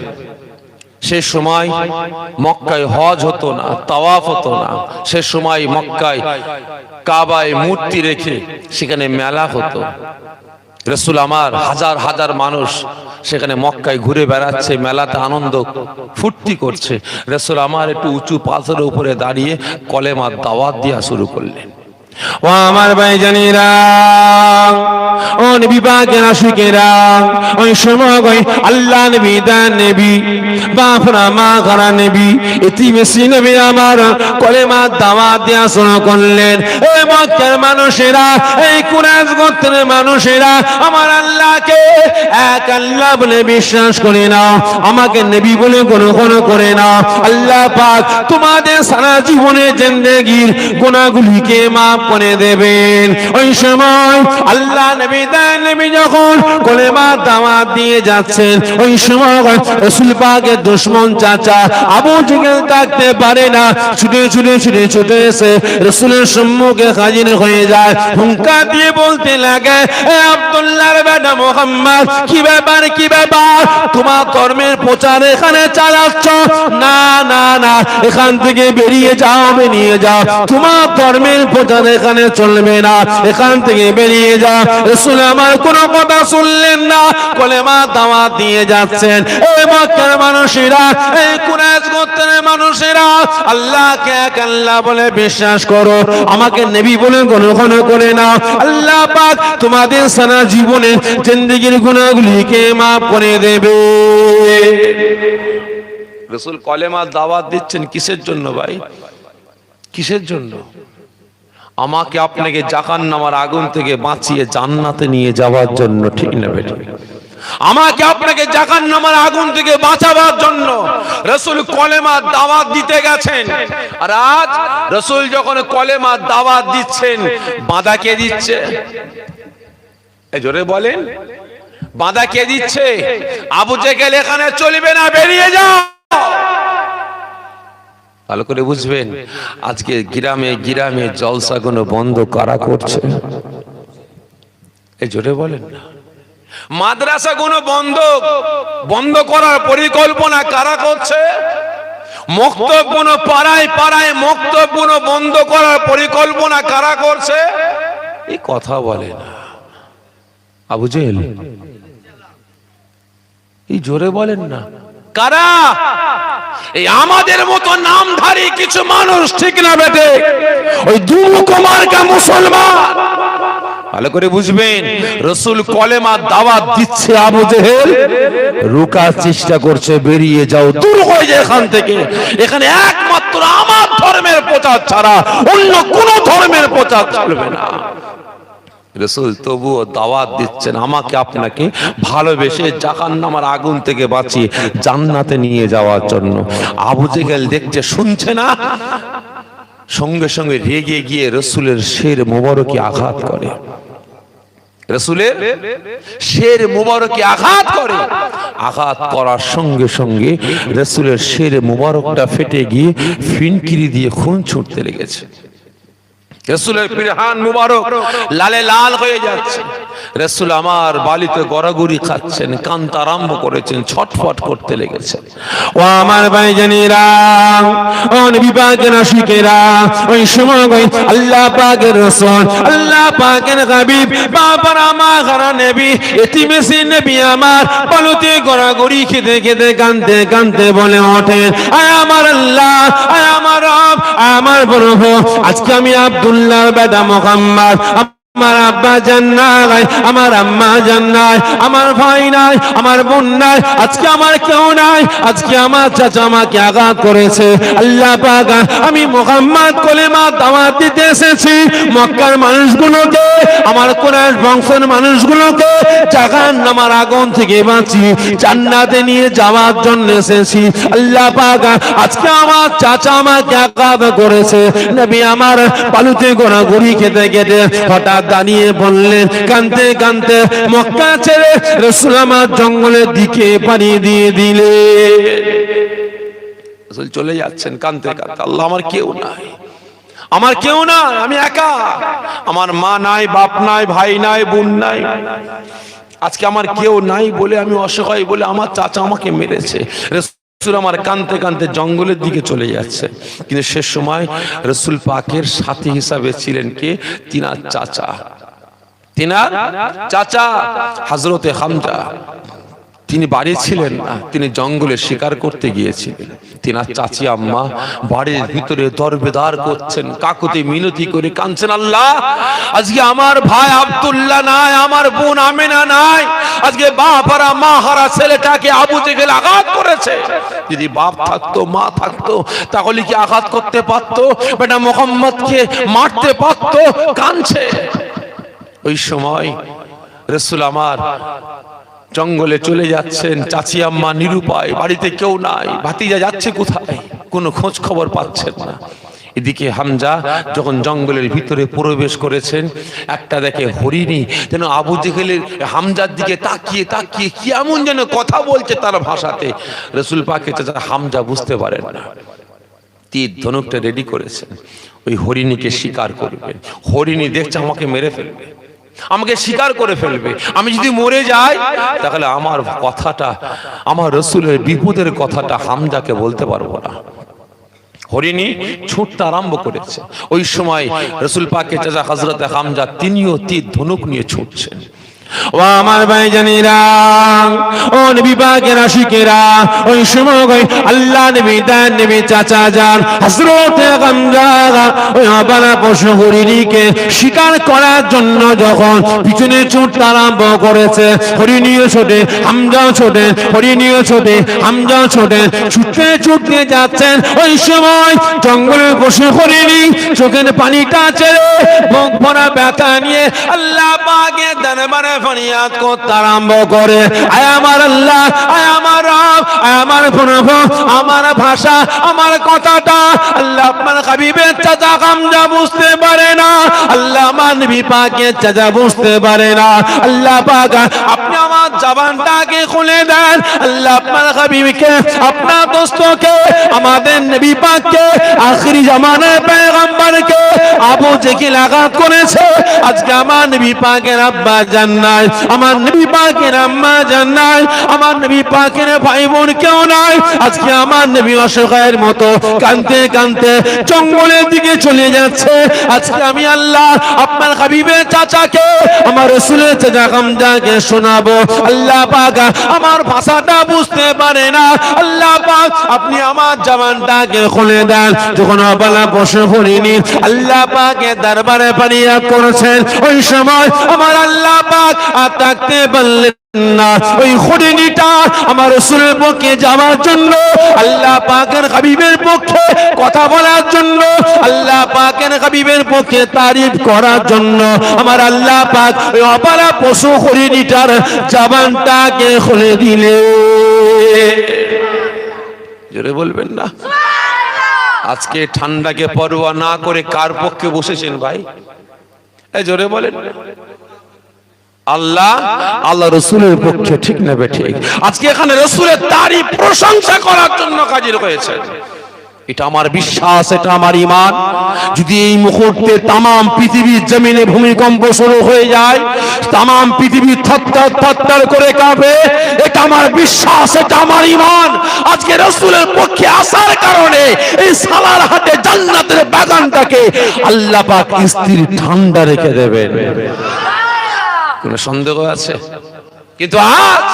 সে সময় মক্কায় হজ হতো না, তাওয়াফ হতো না। সে সময় মক্কায় কাবায় মূর্তি রেখে সেখানে মেলা হতো। রাসূল আমার হাজার হাজার মানুষ সেখানে মক্কায় ঘুরে বেড়াচ্ছে, মেলাতে আনন্দ ফুর্তি করছে। রাসূল আমার একটু উঁচু পাথরের উপরে দাঁড়িয়ে কলেমার দাওয়াত দেওয়া শুরু করলেন। ও আমার ভাইজানেরা, ও নবী পাকের আশিকেরা, ওই সময় আল্লাহ নবী, দান নবী, বাপরা মা করা নবী, ইতিমেসি নবী আমার কলেমার দাওয়াত দেওয়া শুরু করলেন। এই মক্কার মানুষেরা, এই কুরাইশ গোত্রের মানুষেরা আমার আল্লাহকে এক আল্লাহ বলে বিশ্বাস করে নাও, আমাকে নবী বলে গ্রহণ করে নাও। আল্লাহ পাক তোমাদের সারা জীবনের জিন্দেগির গুনাহগুলিকে মাফ করে দেবেন। ওই সময় আল্লাহ নবী, দান নবী যখন কলেমার দাওয়াত দিয়ে যাচ্ছেন, ওই সময় রাসূল পাকের দুশমন চাচা আবু জেহেল থাকতে পারে না, ছুটে ছুটে ছুটে ছুটে এসে রাসূলের সম্মুখে হাজির হয়ে যায়। হুঙ্কার দিয়ে বলতে লাগে, এ আব্দুল্লাহর বেটা মুহাম্মদ, কি ব্যাপার, কি ব্যাপার? তোমার ধর্মের প্রচার এখানে চালাচ্ছ? না না না, এখান থেকে বেরিয়ে যাও, বেরিয়ে যাও, তোমার ধর্মের প্রচার এখানে চলবে না, এখান থেকে বেরিয়ে যাও। রাসূল আমার কোনো কথা শুনলেন না, কলেমা দাওয়াত দিয়ে যাচ্ছেন। এই মক্কার মানুষেরা, এই কুরাইশ গোত্রের মানুষেরা, আল্লাহকে এক আল্লাহ বলে বিশ্বাস করো, আমাকে নবী বলে গ্রহণ করে নাও। আল্লাহ পাক তোমাদের সারা জীবনের জিন্দেগির গুনাহগুলিকে মাফ করে দেবে। রাসূল কলেমা দাওয়াত দিচ্ছেন কিসের জন্য ভাই? কিসের জন্য? আমাকে আপনাকে জাহান্নামের আগুন থেকে বাঁচিয়ে জান্নাতে নিয়ে যাওয়ার জন্য, ঠিক না বেটা? আমাকে আপনাকে আপনাকে জাহান্নামের আগুন থেকে বাঁচাবার জন্য রাসূল কলেমার দাওয়াত দিতে গেছেন। আর আজ রাসূল যখন কলেমার দাওয়াত দিচ্ছেন, বাধা কে দিচ্ছে? এই জোরে বলেন, বাধা কে দিচ্ছে? আবু জেহেল এখানে চলবে না, বেরিয়ে যাও। ভালো করে বুঝবেন, আজকে গ্রামে গ্রামে জলসাগুলো বন্ধ কারা করছে? এই জোরে বলেন না। মাদ্রাসাগুলো বন্ধ করার পরিকল্পনা কারা করছে? মক্তবগুলো পাড়ায় পাড়ায় মক্তবগুলো বন্ধ করার পরিকল্পনা কারা করছে? এই কথা বলে না। আবু জেহেল, এই জোরে বলেন না, কারা? এই আমাদের মতো নামধারী কিছু মানুষ, ঠিক না বেটে? ওই দুমুখমার্কা মুসলমান। ভালো করে বুঝবেন, রাসূল কলেমার দাওয়াত দিচ্ছে, আবু জেহেল রুকার চেষ্টা করছে, বেরিয়ে যাও, দূর হয়ে যায় এখান থেকে। এখানে একমাত্র আমার ধর্মের প্রচার ছাড়া অন্য কোন ধর্মের প্রচার চলবে না। রাসূল তবুও দাওয়াত দিচ্ছেন, আমাকে আপনাকে ভালোবেসে জাহান্নামের আগুন থেকে বাঁচিয়ে জান্নাতে নিয়ে যাওয়ার জন্য। আবু জেহেল দেখছে, শুনছে না, সঙ্গে সঙ্গে রেগে গিয়ে রাসূলের শির মোবারকে আঘাত করে। রাসূলের শির মোবারকে আঘাত করে। আঘাত করার সঙ্গে সঙ্গে রাসূলের শির মোবারকটা ফেটে গিয়ে ফিনকিরি দিয়ে খুন ছুটতে লেগেছে। রাসূলের পিরহান মুবারক লালে লাল হয়ে যাচ্ছে। রাসূল আমার বালিতে গড়াগড়ি খাচ্ছেন, কান্না আরম্ভ করেছেন, ছটফট করতে লেগেছেন। ও আমার ভাইজানেরা, ও নবী পাকের আশিকেরা, ওই সময় আল্লাহ পাকের রাসূল, আল্লাহ পাকের হাবিব, বাবার আমার নবী, এতিমেসি নবী আমার বালিতে গড়াগড়ি খেতে খেতে কাঁদতে কাঁদতে বলে ওঠেন, আয় আমার আল্লাহ, আয় আমার রব, আয় আমার প্রভু, আজকে আমি আব্দুল্লাহ বেটা মুহাম্মদ, আমার আব্বা জান্নাত, আমার আম্মা জান্নাত, আমার ভাই নাই, আমার বোন নাই, আজকে আমার কেউ নাই। আজকে আমার চাচা আমাকে আঘাত করেছে। আল্লাহ পাক, আমি মুহাম্মদ কলেমা দাওয়াত দিতে এসেছি। মক্কার মানুষগুলোকে, আমার কুরাইশ বংশের মানুষগুলোকে জাহান্নামের আগুন থেকে বাঁচিয়ে জান্নাতে নিয়ে যাওয়ার জন্য এসেছি। আল্লাহ পাক, আজকে আমার চাচা আমাকে আঘাত করেছে। নবী আমার বালুতে গোড়াগড়ি খেতে খেতে হঠাৎ দাঁড়িয়ে বললেন, কাঁদতে কাঁদতে মক্কা ছেড়ে রাসূল আমার জঙ্গলের দিকে পাড়ি দিয়ে দিলে। রাসূল চলে যাচ্ছেন কাঁদতে কাঁদতে, আল্লাহ আমার কেউ নাই, আমার কেউ নাই, আমি একা, আমার মা নাই, বাপ নাই, ভাই নাই, বোন নাই, আজকে আমার কেউ নাই বলে আমি অসহায় বলে আমার চাচা আমাকে মেরেছে। রাসূল আমার কাঁদতে কাঁদতে জঙ্গলের দিকে চলে যাচ্ছে। কিন্তু শেষ সময় রাসূল পাকের সাথী হিসাবে ছিলেন কে? তিনার চাচা হযরতে হামজা। তিনি বাড়ি ছিলেন না, তিনি জঙ্গলে শিকার করতে গিয়েছিলেন। তিনার চাচি আম্মা বাড়ির ভিতরে দরবেদার করছেন, কাকুতি মিনতি করে কাঁদছেন, আল্লাহ আজকে আমার ভাই আব্দুল্লাহ নাই, আমার বোন আমেনা নাই, আজকে বাপ হারা মা হারা ছেলেটাকে আবু জেহেল আঘাত করেছে। যদি বাপ থাকতো, মা থাকতো, তাহলে কি আঘাত করতে পারতো? বেটা মুহাম্মদকে মারতে পারতো? কাঁদছে। ওই সময় রাসূল আমার জঙ্গলে চলে যাচ্ছেন, চাচি আম্মা নিরুপায়, বাড়িতে কেউ নাই, ভাতিজা যাচ্ছে কোথায়, কোনো খোঁজ খবর পাচ্ছেন না। এদিকে হামজা যখন জঙ্গলের ভিতরে প্রবেশ করেছেন, একটা দেখে হরিণী যেন আবু জেহেলের হামজার দিকে তাকিয়ে তাকিয়ে কি এমন যেন কথা বলছে তার ভাষাতে। রাসূল পাকের চাচা হামজা বুঝতে পারেন না, তীর ধনুকটা রেডি করেছেন, ওই হরিণীকে শিকার করবেন। হরিণী দেখছে আমাকে মেরে ফেলবে, আমাকে শিকার করে ফেলবে, আমি যদি মরে যাই তাহলে আমার কথাটা, আমার রাসূলের বিপদের কথাটা হামজাকে বলতে পারবো না। হরিণী ছুটতে আরম্ভ করেছে। ওই সময় রাসূল পাকের চাচা হযরতে হামজা তিনিও তীর ধনুক নিয়ে ছুটছেন। ও আমার ভাইজানেরা, ও নবী পাকের আশিকেরা, ওই সময় আল্লাহ নবী তার নবী চাচা যান হযরতে হামজা ওই আবারা পশু হরিণীকে শিকার করার জন্য যখন পিছনে ছুটতে আরম্ভ করেছে, হরিণীও ছোটে, হামজাও ছোটে, হরিণীও ছোটে, হামজাও ছোটে, ছুটতে ছুটতে যাচ্ছেন। ওই সময় জঙ্গলের পশু হরিণী চোখের পানিটা ছেড়ে মুখ ভরা ব্যথা নিয়ে আল্লাহ পাকের দরবারে ফরিয়াদ করতে আরম্ভ করে, আয় আমার আল্লাহ, আয় আমার রব, আয় আমার প্রভু, আমার ভাষা, আমার কথাটা আল্লাহ আপনার হাবিবের চাচা হামজা বুঝতে পারে না, আল্লাহ আমার নবী পাকের চাচা বুঝতে পারে না, আল্লাহ পাক আপনি আমার জবানটাকে খুলে দেন, আল্লাহ আপনার হাবিবকে, আপনার দোস্তকে, আমাদের নবী পাককে, আখিরি জামানার পয়গম্বরকে আবু জেহেল আঘাত করেছে, আজকে আমার নবী পাকের আব্বা জান্নাত, আমার নবী পাকের আম্মা জান্নাত, আমার নবী পাকের ভাই বোন কেউ নাই, আজকে আমার নবী অসহায়ের মতো কাঁদতে কাঁদতে জঙ্গলের দিকে চলে যাচ্ছে, আজকে আমি আল্লাহ আপনার হাবিবের চাচাকে, আমার রাসূলের চাচা হামজাকে শোনাবো, আল্লাহ পাক আমার ভাষাটা বুঝতে পারে না, আল্লাহ পাক আপনি আমার জবানটাকে খুলে দেন, যখন অবলা বসে পড়িনি আল্লাহ পাকের দরবারে ফরিয়াদ করেছেন, ওই সময় আমার আল্লাহ পাক আর থাকতে পারলেন না, ওই খুনিটা আমার রাসূলের পক্ষে যাওয়ার জন্য, আল্লাহ পাকের হাবিবের পক্ষে কথা বলার জন্য, আল্লাহ পাকের হাবিবের পক্ষে তারিফ করার জন্য আমার আল্লাহ পাক ওই অপালা পশু খুনিটার জবানটাকে খুলে দিলে। জোরে বলবেন না? আজকে ঠান্ডাকে পরোয়া না করে কার পক্ষে বসেছেন ভাই? এই জোরে বলেন। আল্লাহ, আল্লাহ রাসূলের পক্ষে, ঠিক না ঠিক? আজকে এখানে রাসূলের তারিফ প্রশংসা করার জন্য হাজির হয়েছে, এটা আমার বিশ্বাস, এটা আমার ঈমান। যদি এই মুহূর্তে তাম পৃথিবীর জমিনে ভূমিকম্প শুরু হয়ে যায়, তাম পৃথিবী থরথর থরথর করে কাঁপে, এটা আমার বিশ্বাস, এটা আমার ঈমান। আজকে রাসূলের পক্ষে আসার কারণে এই সালার হাটে জান্নাতের বাগানটাকে আল্লাহ পাক স্থির ঠান্ডা রেখে দেবেন, কোন সন্দেহ আছে? কিন্তু আজ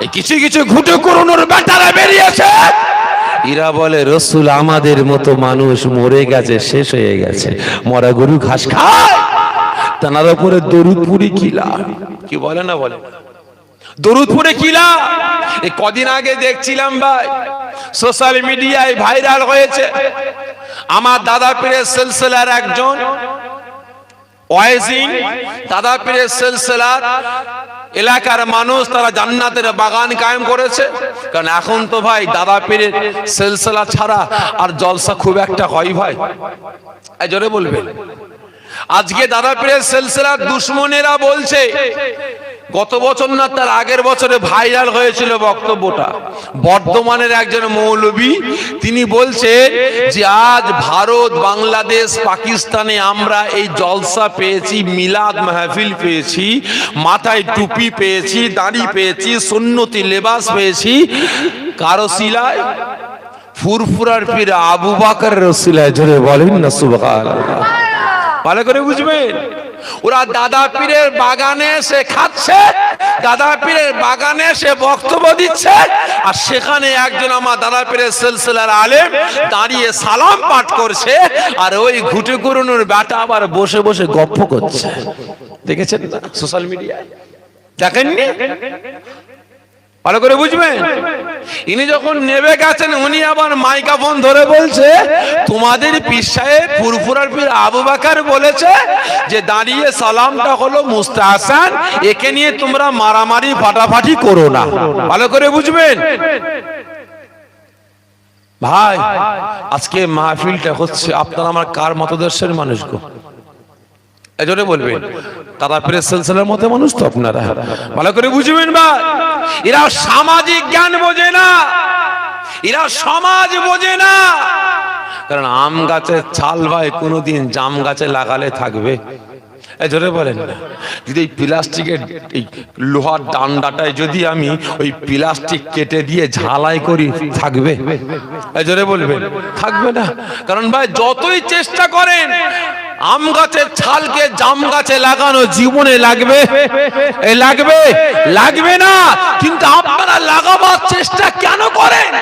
এই কিছু কিছু ঘুটে করুনোর বেটারা বেরিয়েছে, এরা বলে রাসূল আমাদের মতো মানুষ মরে গেছে, শেষ হয়ে গেছে, মরা গরু ঘাস খায়, তার উপরে দরুদ পড়ি কিলা, কি বলে না বলে দরুদ পড়ে কিলা। এই কদিন আগে দেখছিলাম ভাই সোশ্যাল মিডিয়ায় ভাইরাল হয়েছে, আমার দাদা পীরের সিলসিলার একজন ওয়াইজিং, দাদা পীরের সিলসিলার এলাকার মানুষ তারা জান্নাতের বাগান কায়েম করেছে। কারণ এখন তো ভাই দাদা পীরের সিলসিলা ছাড়া আর জলসা খুব একটা হয় ভাই, এই জোরে বলবেন। আজকে দাদা পীরের সিলসিলার দুশমনেরা বলছে, গত বছর না তার আগের বছরে ভাইরাল হয়েছিল বক্তব্যটা, বর্ধমানের একজন মৌলবী তিনি বলছে যে আজ ভারত, বাংলাদেশ, পাকিস্তানে আমরা এই জলসা পেয়েছি, মিলাদ মাহফিল পেয়েছি, মাথায় টুপি পেয়েছি, দাড়ি পেয়েছি, সুন্নতি লেবাস পেয়েছি, কারো সিলায় ফুরফুরার পীর আবু বকরের সিলায়, জোরে বলেন না সুবহানাল্লাহ। ভালো করে বুঝবেন, ওরা দাদা পীরের বাগানে সে খাচ্ছে, দাদা পীরের বাগানে সে বক্তব্য দিচ্ছে, আর সেখানে একজন আমার দাদা পীরের সিলসিলার আলেম দাঁড়িয়ে সালাম পাঠ করছে, আর ওই ঘুটে করুনোর বেটা আবার বসে বসে গপ্প করছে। দেখেছেন না সোশ্যাল মিডিয়ায়? দেখেননি? ভালো করে বুঝবেন। ইনি যখন নেবে গেছেন, উনি আবার মাইক্রোফোন ধরে বলছে, তোমাদের পীর সাহেব ফুরফুরার পীর আবু বকর বলেছে যে দাঁড়িয়ে সালামটা হলো মুস্তাহসান, একে নিয়ে তোমরা মারামারি ফাটাফাটি করো না। ভালো করে বুঝবেন ভাই। আজকে মাহফিলটা হচ্ছে আপনার আমার কার মতদর্শের মানুষ গো? এজন্য বলবেন দাদা পীরের সিলসিলার মতো মানুষ তো আপনারা, ভালো করে বুঝবেন ভাই। এরা সামাজিক জ্ঞান বোঝে না, এরা সমাজ বোঝে না। কারণ আম গাছের ছাল ভাই কোনোদিন জাম গাছে লাগালে থাকবে? জোরে বলেন না। যদি এই প্লাস্টিকের এই লোহার ডান্ডাটায় যদি আমি ওই প্লাস্টিক কেটে দিয়ে ঝালাই করি, থাকবে? জোরে বলবেন, থাকবে না। কারণ ভাই যতই চেষ্টা করেন আম গাছের ছালকে জাম গাছে লাগানো, জীবনে লাগবে? লাগবে? লাগবে না। কিন্তু আপনারা লাগাবার চেষ্টা কেন করেন?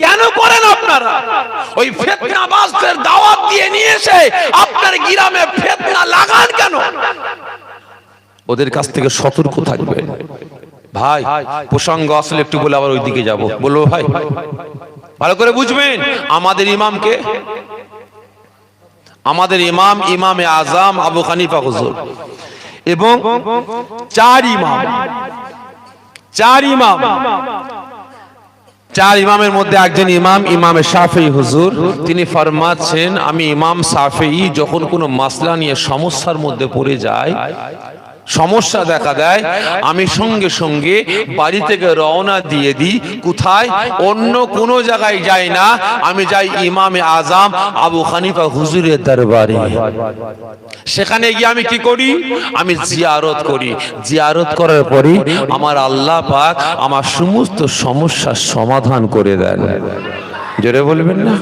কেন করেন আপনারা? ওই ফিতনাবাজদের দাওয়াত দিয়ে নিয়ে এসে আপনার গ্রামে ফিতনা লাগান কেন? ওদের কাছ থেকে সতর্ক থাকবেন ভাই। প্রসঙ্গ আসলে একটু বলে আবার ওইদিকে যাব, বলবো ভাই। ভালো করে বুঝবেন, আমাদের ইমামকে, আমাদের ইমাম ইমামে আজম আবু হানিফা হুজুর, এবং চার ইমামের মধ্যে একজন ইমাম ইমামে শাফিঈ হুজুর, তিনি ফরমাচ্ছেন আমি ইমাম শাফিঈ যখন কোনো মাসলা নিয়ে সমস্যার মধ্যে পড়ে যায়, সমস্যা দেখা দেয়, আমি সঙ্গে সঙ্গে বাড়ি থেকে রওনা দিয়ে দিই কোথায়? অন্য কোনো জায়গায় যাই না, আমি যাই ইমামে আজম আবু হানিফা হুজুরের দরবারে। সেখানে গিয়ে আমি কি করি? আমি জিয়ারত করি। জিয়ারত করার পরে আমার আল্লাহ পাক আমার সমস্ত সমস্যার সমাধান করে দেন। জোরে বলবেন না?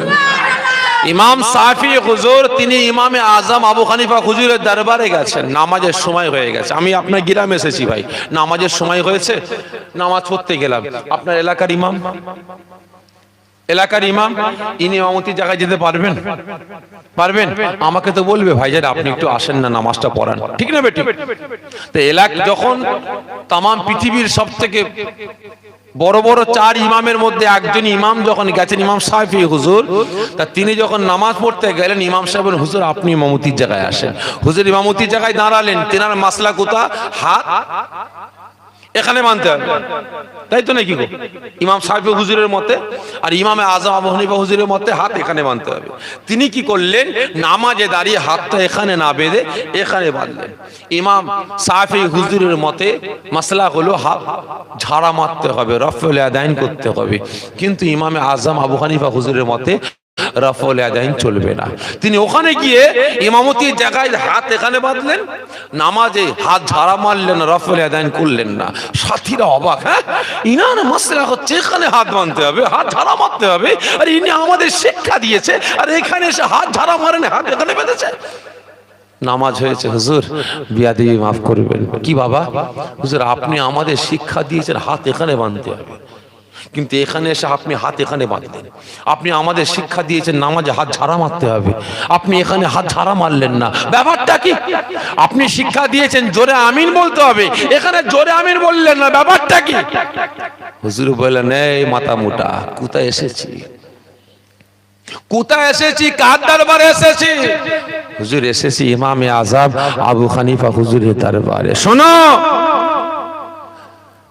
ইমাম শাফিঈ হুজুর তিনি ইমামে আজম আবু হানিফা হুজুরের দরবারে গেছেন, নামাজের সময় হয়ে গেছে। আমি আপনার গ্রামে এসেছি ভাই, নামাজের সময় হয়েছে, নামাজ পড়তে গেলাম। আপনার এলাকার ইমাম ইনি ইমামতির জায়গায় যেতে পারবেন? আমাকে তো বলবে ভাইজান আপনি একটু আসেন না, নামাজটা পড়ান, ঠিক না বেটি? তো যখন তাম পৃথিবীর সব থেকে বড় বড় চার ইমামের মধ্যে একজন ইমাম যখন গেছেন ইমাম শাফিঈ হুজুর, তা তিনি যখন নামাজ পড়তে গেলেন, ইমাম সাহেব বলেন হুজুর আপনি ইমামতির জায়গায় আসেন। হুজুর ইমামতির জায়গায় দাঁড়ালেন, তেনার মাসলা কোথা? হাত এখানে মানতে হবে, তাই তো নাকি গো? ইমাম শাফিঈ হুজুরের মতে আর ইমামে আজম আবু হানিফা হুজুরের মতে হাত এখানে মানতে হবে। তিনি কি করলেন? নামাজে দাঁড়িয়ে হাতটা এখানে না বেঁধে এখানে বাঁধলেন। ইমাম শাফিঈ হুজুরের মতে মাসলা হলো হাত ঝাড়া মারতে হবে, রফউল ইয়াদাইন করতে হবে। কিন্তু ইমামে আজম আবু হানিফা হুজুরের মতে রফউল ইয়াদাইন চলবে না। তিনি ওখানে গিয়ে ইমামতির জায়গায় হাত এখানে বাঁধলেন, নামাজে হাত ঝাড়া মারলেন, রফউল ইয়াদাইন করলেন না। সাথীরা অবাক, হ্যাঁ ইনার মাসলা হচ্ছে এখানে হাত বাঁধতে হবে, হাত ঝাড়া মারতে হবে, আর ইনি আমাদের শিক্ষা দিয়েছে আর এখানে এসে হাত ঝাড়া মারেন, হাত এখানে বেঁধেছে। নামাজ হয়েছে হুজুর বিয়াদবি মাফ করবেন। কি বাবা? হুজুর আপনি আমাদের শিক্ষা দিয়েছেন হাত এখানে বাঁধতে হবে, কিন্তু এখানে এসে আপনি হাত এখানে বাঁধলেন। আপনি আমাদের শিক্ষা দিয়েছেন নামাজে হাত ঝাড়া মারতে হবে, আপনি এখানে হাত ঝাড়া মারলেন না, ব্যাপারটা কি? আপনি শিক্ষা দিয়েছেন জোরে আমিন বলতে হবে, এখানে জোরে আমিন বললেন না, ব্যাপারটা কি? হুজুর বললেন এই মাথা মোটা, কোথায় এসেছি, কার দরবারে এসেছি? হুজুর এসেছি ইমামে আজম আবু হানিফা হুজুরের দরবারে। শোনো,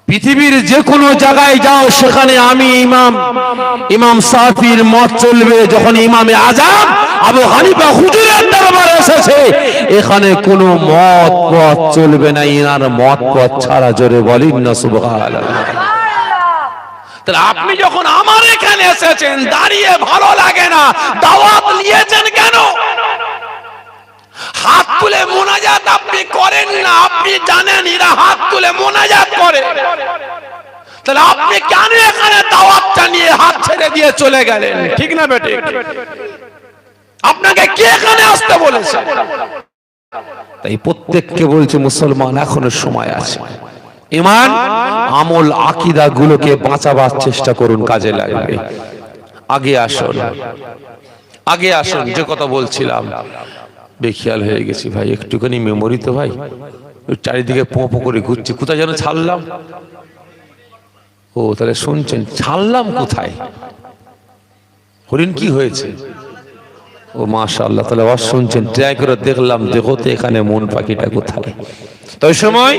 পৃথিবীর যে কোনো জায়গায় যাও সেখানে আমি ইমাম শাফিঈর মত চলবে। যখন ইমামে আজম আবু হানিফা হুজুরের দরবারে এসেছে, এখানে কোনো মত পথ চলবে না, ইনার মত পথ ছাড়া। জোরে বলেন না সুবহানাল্লাহ। তাহলে আপনি যখন আমার এখানে এসেছেন, দাঁড়িয়ে ভালো লাগে না, দাওয়াত নিয়েছেন কেন? হাত তুলে মোনাজাত আপনি করেন না, আপনি জানেন এরা হাত তুলে মোনাজাত করে, তাহলে আপনি কেন এখানে দাওয়াতটা নিয়ে হাত ছেড়ে দিয়ে চলে গেলেন? ঠিক না বেটি? আপনাকে কে এখানে আসতে বলেছে? তাই প্রত্যেককে বলছে মুসলমান এখনো সময় আছে, ঈমান আমল আকীদা গুলোকে বাঁচাবার চেষ্টা করুন, কাজে লাগবে। আগে আসুন, যে কথা বলছিলাম বেখিয়াল হয়ে গেছি ভাই, একটুখানি মেমোরি তো ভাই, চারিদিকে পোঁ করে ঘুরছি, কোথায় যেন ছাড়লাম। ও তাহলে শুনছেন, ছাড়লাম কোথায়? হরিণ কি হয়েছে? ও মাশাআল্লাহ, তাহলে আওয়াজ শুনছেন, ট্রাই করে দেখলাম দেখতে এখানে মন পাখিটা কোথায়। তো ওই সময়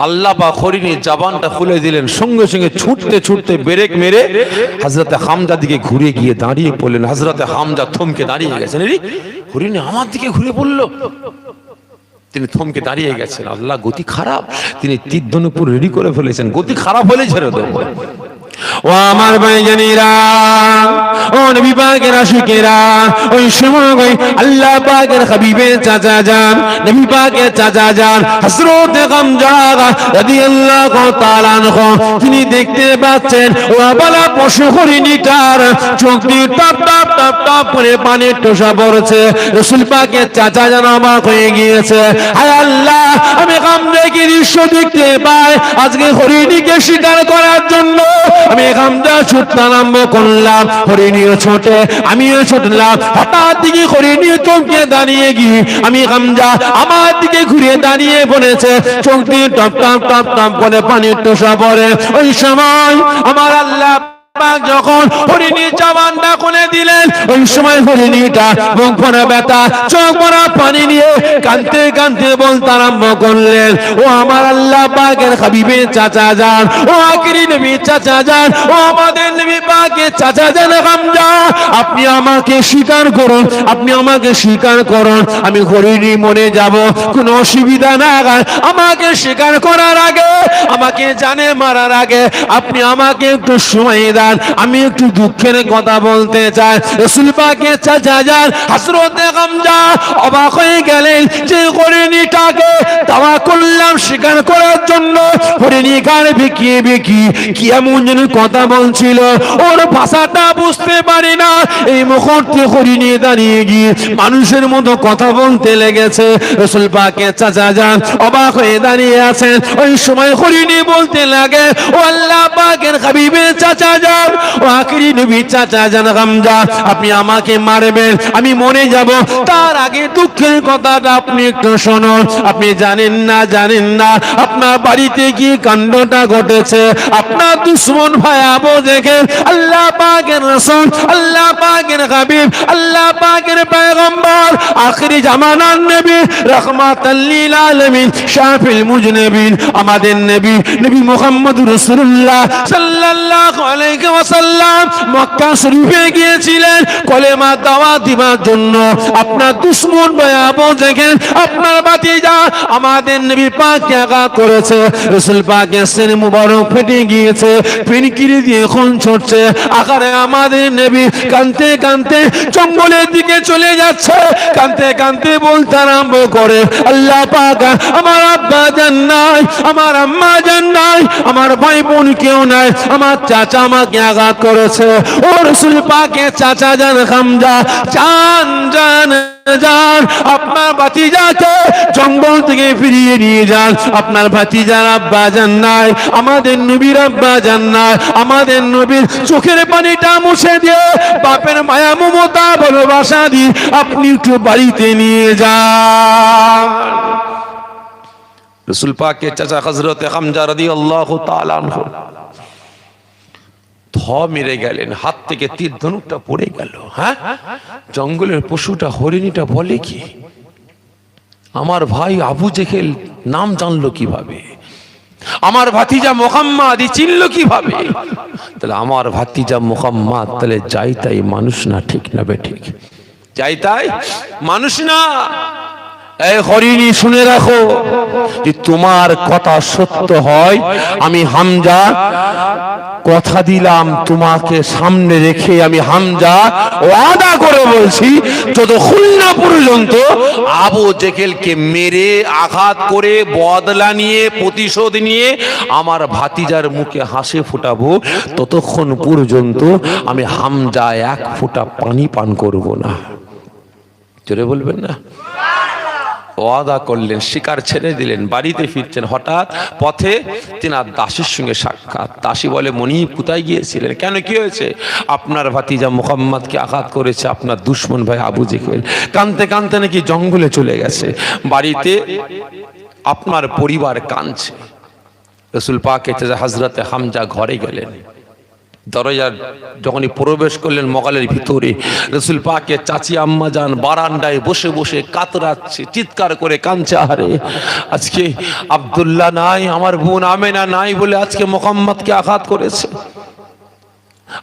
আল্লাহ পাক হরিণের জবানটা খুলে দিলেন, সঙ্গে সঙ্গে ছুটতে ব্রেক মেরে হযরতে হামজা দিকে ঘুরে গিয়ে দাঁড়িয়ে পড়লেন। হযরতে হামজা থমকে দাঁড়িয়ে গেছেন, হরিণ আমার দিকে ঘুরে পড়লো। তিনি থমকে দাঁড়িয়ে গেছেন, আল্লাহ গতি খারাপ, তিনি তীর ধনুক রেডি করে ফেলেছেন, গতি খারাপ হলে ছেড়ে দেবো। ও আমার ভাইজানেরা, ও নবী পাকের আশিকেরা, ওই সময় আল্লাহ পাকের হাবিবের চাচা যান, নবী পাকের চাচা যান হযরত হামজা রাদিয়াল্লাহু তাআলা আনহু, তিনি দেখতে পাচ্ছেন ও আবালা পশু হরিণীটার চোখ দিয়ে টপ টপ টপ টপ করে পানির টোসা পড়ছে। রাসূল পাকের চাচা যান অবাক হয়ে গিয়েছে, হায় আল্লাহ, আমি হামজা কি দৃশ্য দেখতে পাই, আজকে হরিণীকে শিকার করার জন্য আমি হামজা ছুটতে আরম্ভ করলাম, হরিণীও ছোটে আমিও ছুটলাম। হঠাৎ দিকে হরিণী চমকে দাঁড়িয়ে গিয়ে আমি হামজা আমার দিকে ঘুরে দাঁড়িয়ে পড়েছে, চোখ দিয়ে টপ টপ টপ টপ করে পানির টোসা পড়ে। ওই সময় আমার আল্লাহ পাক যখন হরিণী জবানটা খুলে দিলেন, ওই সময় হরিণীটা মুখ ভরা ব্যথা, চোখ ভরা পানি নিয়ে কাঁদতে কাঁদতে বলতে আরম্ভ করলেন, ও আমার আল্লাহ পাকের হাবিবের চাচা যান, ও আখিরি নবীর চাচা যান, ও আমাদের নবী পাকের চাচা যান হামজা, আপনি আমাকে স্বীকার করুন, আপনি আমাকে স্বীকার করুন, আমি হরিণী মরে যাব, কোনো অসুবিধা না, আমাকে স্বীকার করার আগে, আমাকে জানে মারার আগে আপনি আমাকে একটু সময় দেন, আমি একটু দুঃখের কথা বলতে চাই। রাসূল পাকের চাচা যান হযরতে হামজা অবাক হয়ে গেলেন যে হরিণীটাকে দাওয়া করলাম স্বীকার করার জন্য, হরিণী গান বেঁকিয়ে বেঁকিয়ে কি এমন যেন কথা বলছিল, ওর ভাষাটা বুঝতে পারি না। এই মুহূর্তে হরিণী দাঁড়িয়ে গিয়ে মানুষের মতো কথা বলতে লেগেছে। রাসূল পাকের চাচা যান অবাক হয়ে দাঁড়িয়ে আছেন। ওই সময় হরিণী বলতে লাগে, ও আল্লাহ পাকের হাবিবের চাচা যান, ও আখিরি নবীর চাচা যান হামজা, আপনি আমাকে মারবেন, আমি মরে যাব, তার আগে দুঃখের কথাটা আপনি একটু শুনুন। আপনি জানেন না আপনার বাড়িতে কি কাণ্ডটা ঘটেছে, আপনার দুশমন ভাই আবু জেহেল আল্লাহ পাকের রাসূল, আল্লাহ পাকের হাবিব, আল্লাহ পাকের পয়গম্বর, আখিরি জামানার নবী, রাহমাতাল লিল আলামিন, শাফিল মুজনিবিন, আমাদের নবী মুহাম্মদুর রাসূলুল্লাহ সাল্লাল্লাহু আলাইহি ওয়াসাল্লাম মক্কা শরীফে গিয়েছিলেন কলেমা দাওয়াত দিবার জন্য। আপনার দুশমন ভাই আবু জেহেল আপনার ভাতিজা আমাদের নবী পাককে আঘাত করেছে, রাসূল পাকের সিনে মুবারক ফেটে গিয়েছে, ফিনকিরি দিয়ে খুন ছড়ছে। আকারে আমাদের নবী কাঁদতে কাঁদতে জঙ্গলের দিকে চলে যাচ্ছে, কাঁদতে কাঁদতে বলতে আরম্ভ করে, আল্লাহ পাক আমার আব্বা জান নাই, আমার আম্মা জান নাই, আমার ভাই বোন কেউ নাই, আমার চাচা আমাকে আঘাত করেছে। ও রাসূল পাকের চাচা জান হামজা, জান জান যান, আপনার ভাতিজাকে জঙ্গল থেকে ফিরিয়ে নিয়ে যান। আপনার ভাতিজার আব্বা জান নাই, আমাদের নবীর আব্বা জান নাই, আমাদের নবীর চোখের পানিটা মুছে দিয়ে বাপের মায়া মমতা ভালোবাসা দিয়ে আপনি একটু বাড়িতে নিয়ে যান। রাসূল পাকের চাচা হযরতে হামজা রাদিয়াল্লাহু তাআলা আনহু থ মেরে গেলেন, হাত থেকে তীর ধনুকটা পড়ে গেল। হ্যাঁ, জঙ্গলের পশুটা হরিণীটা বলে কি, আমার ভাই আবু জেহেল নাম জানলো কিভাবে, আমার ভাতিজা মুহাম্মদ চিনলো কিভাবে? তাহলে আমার ভাতিজা মুহাম্মদ তাহলে যাই তাই মানুষ না, ঠিক না বে ঠিক? যাই তাই মানুষ না। এই হরিণী শুনে রাখো, যে তোমার কথা সত্য হয়, আমি হামজা কথা দিলাম তোমাকে সামনে রেখে, আমি হামজা ওয়াদা করে বলছি, যতক্ষণ না পর্যন্ত আবু জেহেলকে মেরে আঘাত করে বদলা নিয়ে প্রতিশোধ নিয়ে আমার ভাতিজার মুখে হাসি ফোটাবো, ততক্ষণ পর্যন্ত আমি হামজা এক ফোঁটা পানি পান করব না। জোরে বলবেন না? ওয়াদা করলেন, শিকার ছেড়ে দিলেন, বাড়িতে ফিরছেন, হঠাৎ পথে তিনার দাসীর সঙ্গে সাক্ষাৎ। দাসী বলে, মনিব কোথায় গিয়েছিলেন? কেন, কি হয়েছে? আপনার ভাতিজা মুহাম্মদকে আঘাত করেছে আপনার দুশমন ভাই আবু জেহেল, কাঁদতে কাঁদতে নাকি জঙ্গলে চলে গেছে, বাড়িতে আপনার পরিবার কাঁদছে। রাসূল পাকের চাচা হযরতে হামজা ঘরে গেলেন, দরজার যখনই প্রবেশ করলেন মগালের ভিতরে, রাসূল পাকের চাচি আম্মা জান বারান্দায় বসে বসে কাতরাচ্ছে, চিৎকার করে কাঁদছে, আরে আজকে আব্দুল্লাহ নাই, আমার বোন আমেনা নাই বলে আজকে মুহাম্মদকে আঘাত করেছে,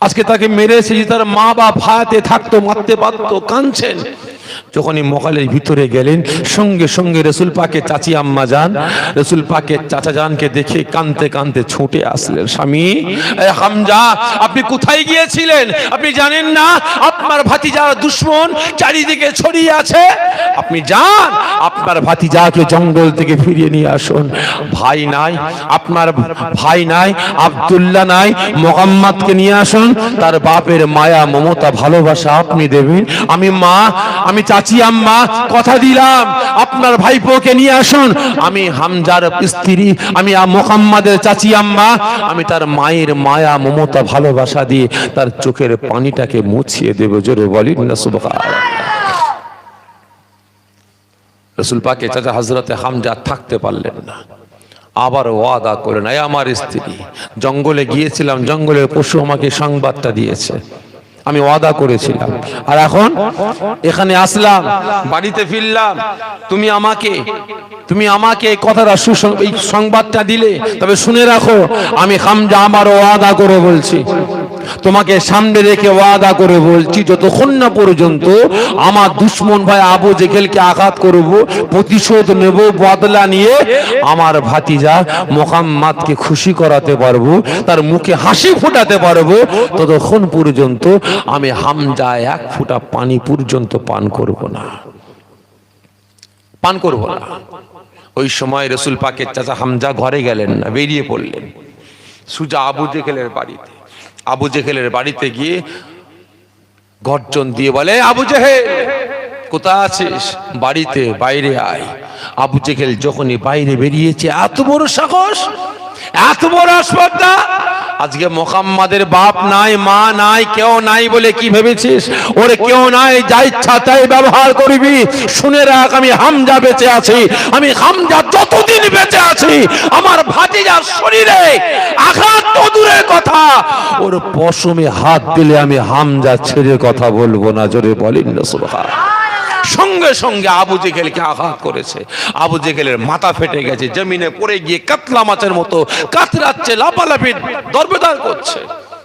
আজকে তাকে মেরেছে, তার মা বাপ হায়াতে থাকতো মারতে পারতো, কাঁদছেন। যখনই মকালের ভিতরে গেলেন, সঙ্গে সঙ্গে রাসূল পাকের চাচি আম্মা জান রাসূল পাকের চাচা জানকে দেখে কাঁদতে কাঁদতে ছুটে আসলেন। স্বামী হামজা, আপনি কোথায় গিয়েছিলেন? আপনি জানেন না আপনার ভাতিজার দুশমন চারিদিকে ছড়িয়ে আছে? আপনি যান, আপনার ভাতিজাকে জঙ্গল থেকে ফিরিয়ে নিয়ে আসুন। ভাই নাই, আপনার ভাই নাই, আব্দুল্লাহ নাই, মুহাম্মদকে নিয়ে আসুন, তার বাপের মায়া মমতা ভালোবাসা আপনি দেবেন। আমি মা, আমি চাচি আম্মা কথা দিলাম, আপনার ভাইপোকে নিয়ে আসুন, আমি হামজার স্ত্রী, আমি মুহাম্মাদের চাচি আম্মা, আমি তার মায়ের মায়া মমতা ভালোবাসা দিয়ে তার চোখের পানিটাকে মুছিয়ে দেব। জোরে বলি না সুবহানাল্লাহ। রাসূল পাকের চাচা হযরতে হামজা থাকতে পারলেন না, আবার ওয়াদা করে নাই। আমার স্ত্রী, জঙ্গলে গিয়েছিলাম, জঙ্গলের পশু আমাকে সংবাদটা দিয়েছে, আমি ওয়াদা করেছিলাম, আর এখন এখানে আসলাম, বাড়িতে ফিরলাম, তুমি আমাকে এই কথাটা এই সংবাদটা দিলে, তবে শুনে রাখো, আমি হামজা আমার ওয়াদা করে বলছি, তোমাকে সামনে রেখে ওয়াদা করে বলছি, যতক্ষণ না পর্যন্ত আমার দুশ্মন ভাই আবু জেহেলকে আঘাত করব, প্রতিশোধ নেব, বদলা নিয়ে আমার ভাতিজা মুহাম্মদকে খুশি করাতে পারবো, তার মুখে হাসি ফোটাতে পারবো, ততক্ষণ পর্যন্ত আমি হামজা এক ফোঁটা পানি পর্যন্ত পান করব না। ওই সময় রাসূল পাকের চাচা হামজা ঘরে গেলেন না, বেরিয়ে পড়লেন সোজা আবু জেহেলের বাড়িতে। আবু জেহেলের বাড়িতে গিয়ে গর্জন দিয়ে বলে, আবু জেহেল কোথায় আছিস? বাড়িতে, বাইরে আয়। আবু জেহেল যখনই বাইরে বেরিয়েছে, এত বড় সাহস, এত বড় আসপর্দা! আজকে মুহাম্মাদের বাপ নাই, মা নাই, কেউ নাই বলে কি ভেবেছিস? ওরে কেউ নাই, যা ইচ্ছা তাই ব্যবহার করবি। শুনে রাখ, আমি হামজা বেঁচে আছি, আমি হামজা যতদিন বেঁচে আছি, আমার ভাতিজার শরীরে আঘাত তো দূরের কথা, ওর পশমে হাত দিলে আমি হামজা ছেড়ে কথা বলবো না। জোরে বলেন না সুবহানাল্লাহ। সঙ্গে সঙ্গে আবু জেহেলকে আঘাত করেছে। আবু জেহেলের মাথা ফেটে গেছে, জমিনে পড়ে গিয়ে কাতলা মাছের মতো কাতরাচ্ছে, লাফালাফি দরবেদার করছে,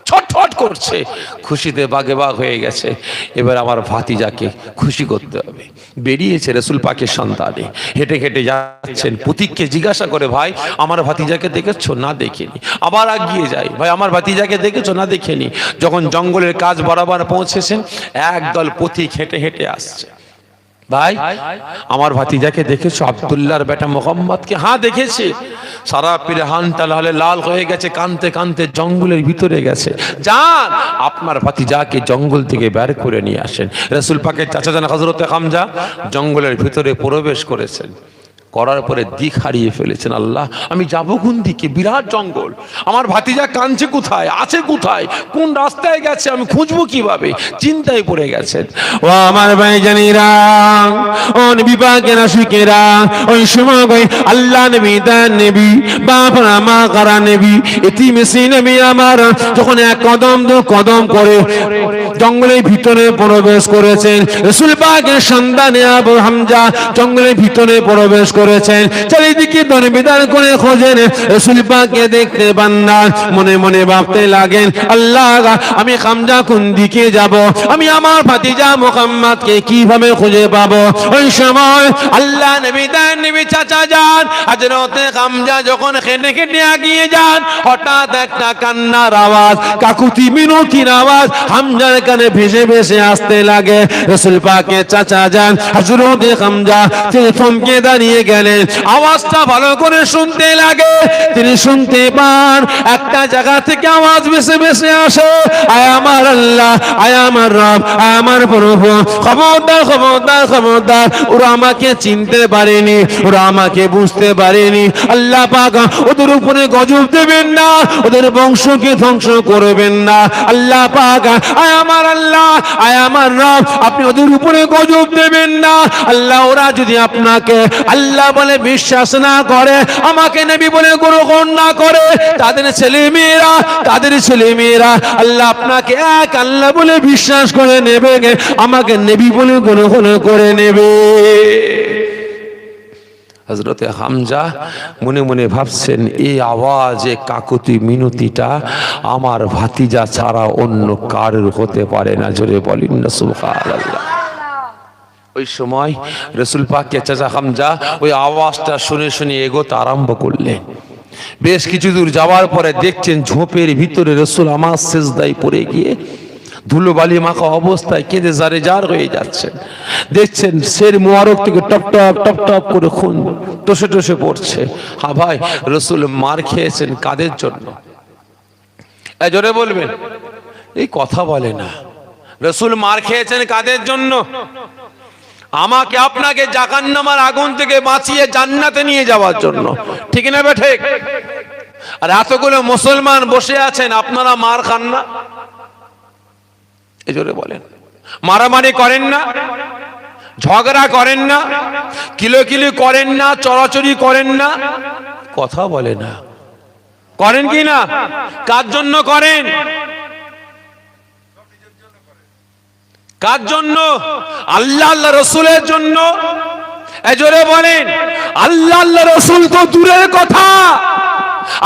ছটফট করছে, খুশিতে বাগে বাগ হয়ে গেছে। এবার আমার ভাতিজাকে খুশি করতে হবে। বেরিয়েছে রাসূল পাকের সন্তানে, হেঁটে হেঁটে যাচ্ছেন। প্রতীককে জিজ্ঞাসা করে, ভাই আমার ভাতিজাকে দেখেছো? না দেখিনি। আবার এগিয়ে যাই, ভাই আমার ভাতিজাকে দেখেছো? না দেখিনি। যখন জঙ্গলের কাজ বরাবর পৌঁছেছেন, একদল পথিক হেঁটে হেঁটে আসছে। ভাই আমার ভাতিজাকে দেখেছো? আব্দুল্লাহর বেটা মুহাম্মদকে? হ্যাঁ দেখেছি। সারা পিরহানটা লাল হয়ে গেছে, কানতে কানতে জঙ্গলের ভিতরে গেছে। যান আপনার ভাতিজাকে জঙ্গল থেকে বের করে নিয়ে আসেন। রাসূল পাকের চাচা জান হযরত হামজা জঙ্গলের ভিতরে প্রবেশ করেছেন, করার পরে দিক হারিয়ে ফেলেছেন। আল্লাহ, আমি যাবো কোন দিকে? বিরাট জঙ্গল, আমার ভাতিজা কাঁদছে কোথায়, আছে কোথায়, কোন রাস্তায় গেছে, আমি খুঁজবো কিভাবে? চিন্তায় পড়ে গেছেন। ও আমার ভাইজানেরা, ও নবী পাকের আশিকেরা, ওই সময় আল্লাহ নবী, তার নবী, বাপরা মা কারা নবী, এতিম এসে নবী আমার যখন এক কদম দু কদম করে জঙ্গলের ভিতরে প্রবেশ করেছেন, রাসূল পাকের সন্তান আবু হামজা জঙ্গলের ভিতরে প্রবেশ করেছেন। চারিদিকে দরবিদার করে খোঁজেন, রাসূল পাককে দেখতে পান না। মনে মনে ভাবতে লাগেন, আল্লাহ আমি হামজা কোন দিকে যাব, আমি আমার ভাতিজা মুহাম্মদকে কিভাবে খুঁজে পাবো? ওই সময় আল্লাহ নবী, তার নবী চাচা যান হযরত হামজা যখন হেঁটে হেঁটে এগিয়ে যান, হঠাৎ একটা কান্নার আওয়াজ, কাকুতি মিনতির আওয়াজ হামজার কানে ভেসে ভেসে আসতে লাগে। রাসূল পাকের চাচা যান হযরত হামজা তিনি থমকে দাঁড়িয়ে গেলেন, আওয়াজটা ভালো করে শুনতে লাগে। তিনি শুনতে পান একটা জায়গা থেকে আওয়াজ ভেসে ভেসে আসে, আয় আমার আল্লাহ, আয় আমার রব, আয় আমার প্রভু, খবরদার খবরদার খবরদার, ওরা আমাকে চিনতে পারেনি, ওরা আমাকে বুঝতে পারেনি। আল্লাহ পাক ওদের উপরে গজব দেবেন না, ওদের বংশকে ধ্বংস করবেন না। আল্লাহ পাক, আয় আমার আল্লাহ, আয় আমার রব, আপনি ওদের উপরে গজব দেবেন না। আল্লাহ, ওরা যদি আপনাকে আল্লাহ বলে বিশ্বাস না করে, আমাকে নবী বলে গ্রহণ না করে, তাদের ছেলে মেয়েরা আল্লাহ আপনাকে এক আল্লাহ বলে বিশ্বাস করে নেবে, আমাকে নবী বলে গ্রহণ করে নেবে। হযরত হামজা মনে মনে ভাবছেন, এই আওয়াজে কাকুতি মিনতিটা আমার ভাতিজা ছাড়া অন্য কারোর হতে পারে না। জোরে বলেন না সুবহানাল্লাহ। ওই সময় রাসূল পাকের চাচা হামজা ওই আওয়াজটা শুনে শুনে এগোতে আরম্ভ করলেন। বেশ কিছু দূর যাওয়ার পরে দেখছেন ঝোপের ভিতরে রাসূল আমার সিজদায় পড়ে গিয়ে ধুলোবালি মাখা অবস্থায় কেঁদে জারে জার হয়ে যাচ্ছেন। দেখছেন শের মুবারক থেকে টপ টপ টপ টপ করে খুন টসে টসে পড়ছে। হ্যাঁ ভাই, রাসূল মার খেয়েছেন কাদের জন্য? জোরে বলবেন, এই কথা বলে না। রাসূল মার খেয়েছেন কাদের জন্য? আমাকে আপনাকে জাহান্নামের আগুন থেকে বাঁচিয়ে জান্নাতে নিয়ে যাওয়ার জন্য, ঠিক না বে ঠিক? আর এতগুলো মুসলমান বসে আছেন, আপনারা মার খান না? এই জোরে বলেন, মারামারি করেন না? ঝগড়া করেন না, কিলোকিলি করেন না, চড়াচড়ি করেন না, কথা বলে না, করেন কি না? কার জন্য করেন? কার জন্য? আল্লাহ আল্লাহ রসুলের জন্য। জোরে বলেন। আল্লাহ আল্লাহ রসুল তো দূরের কথা,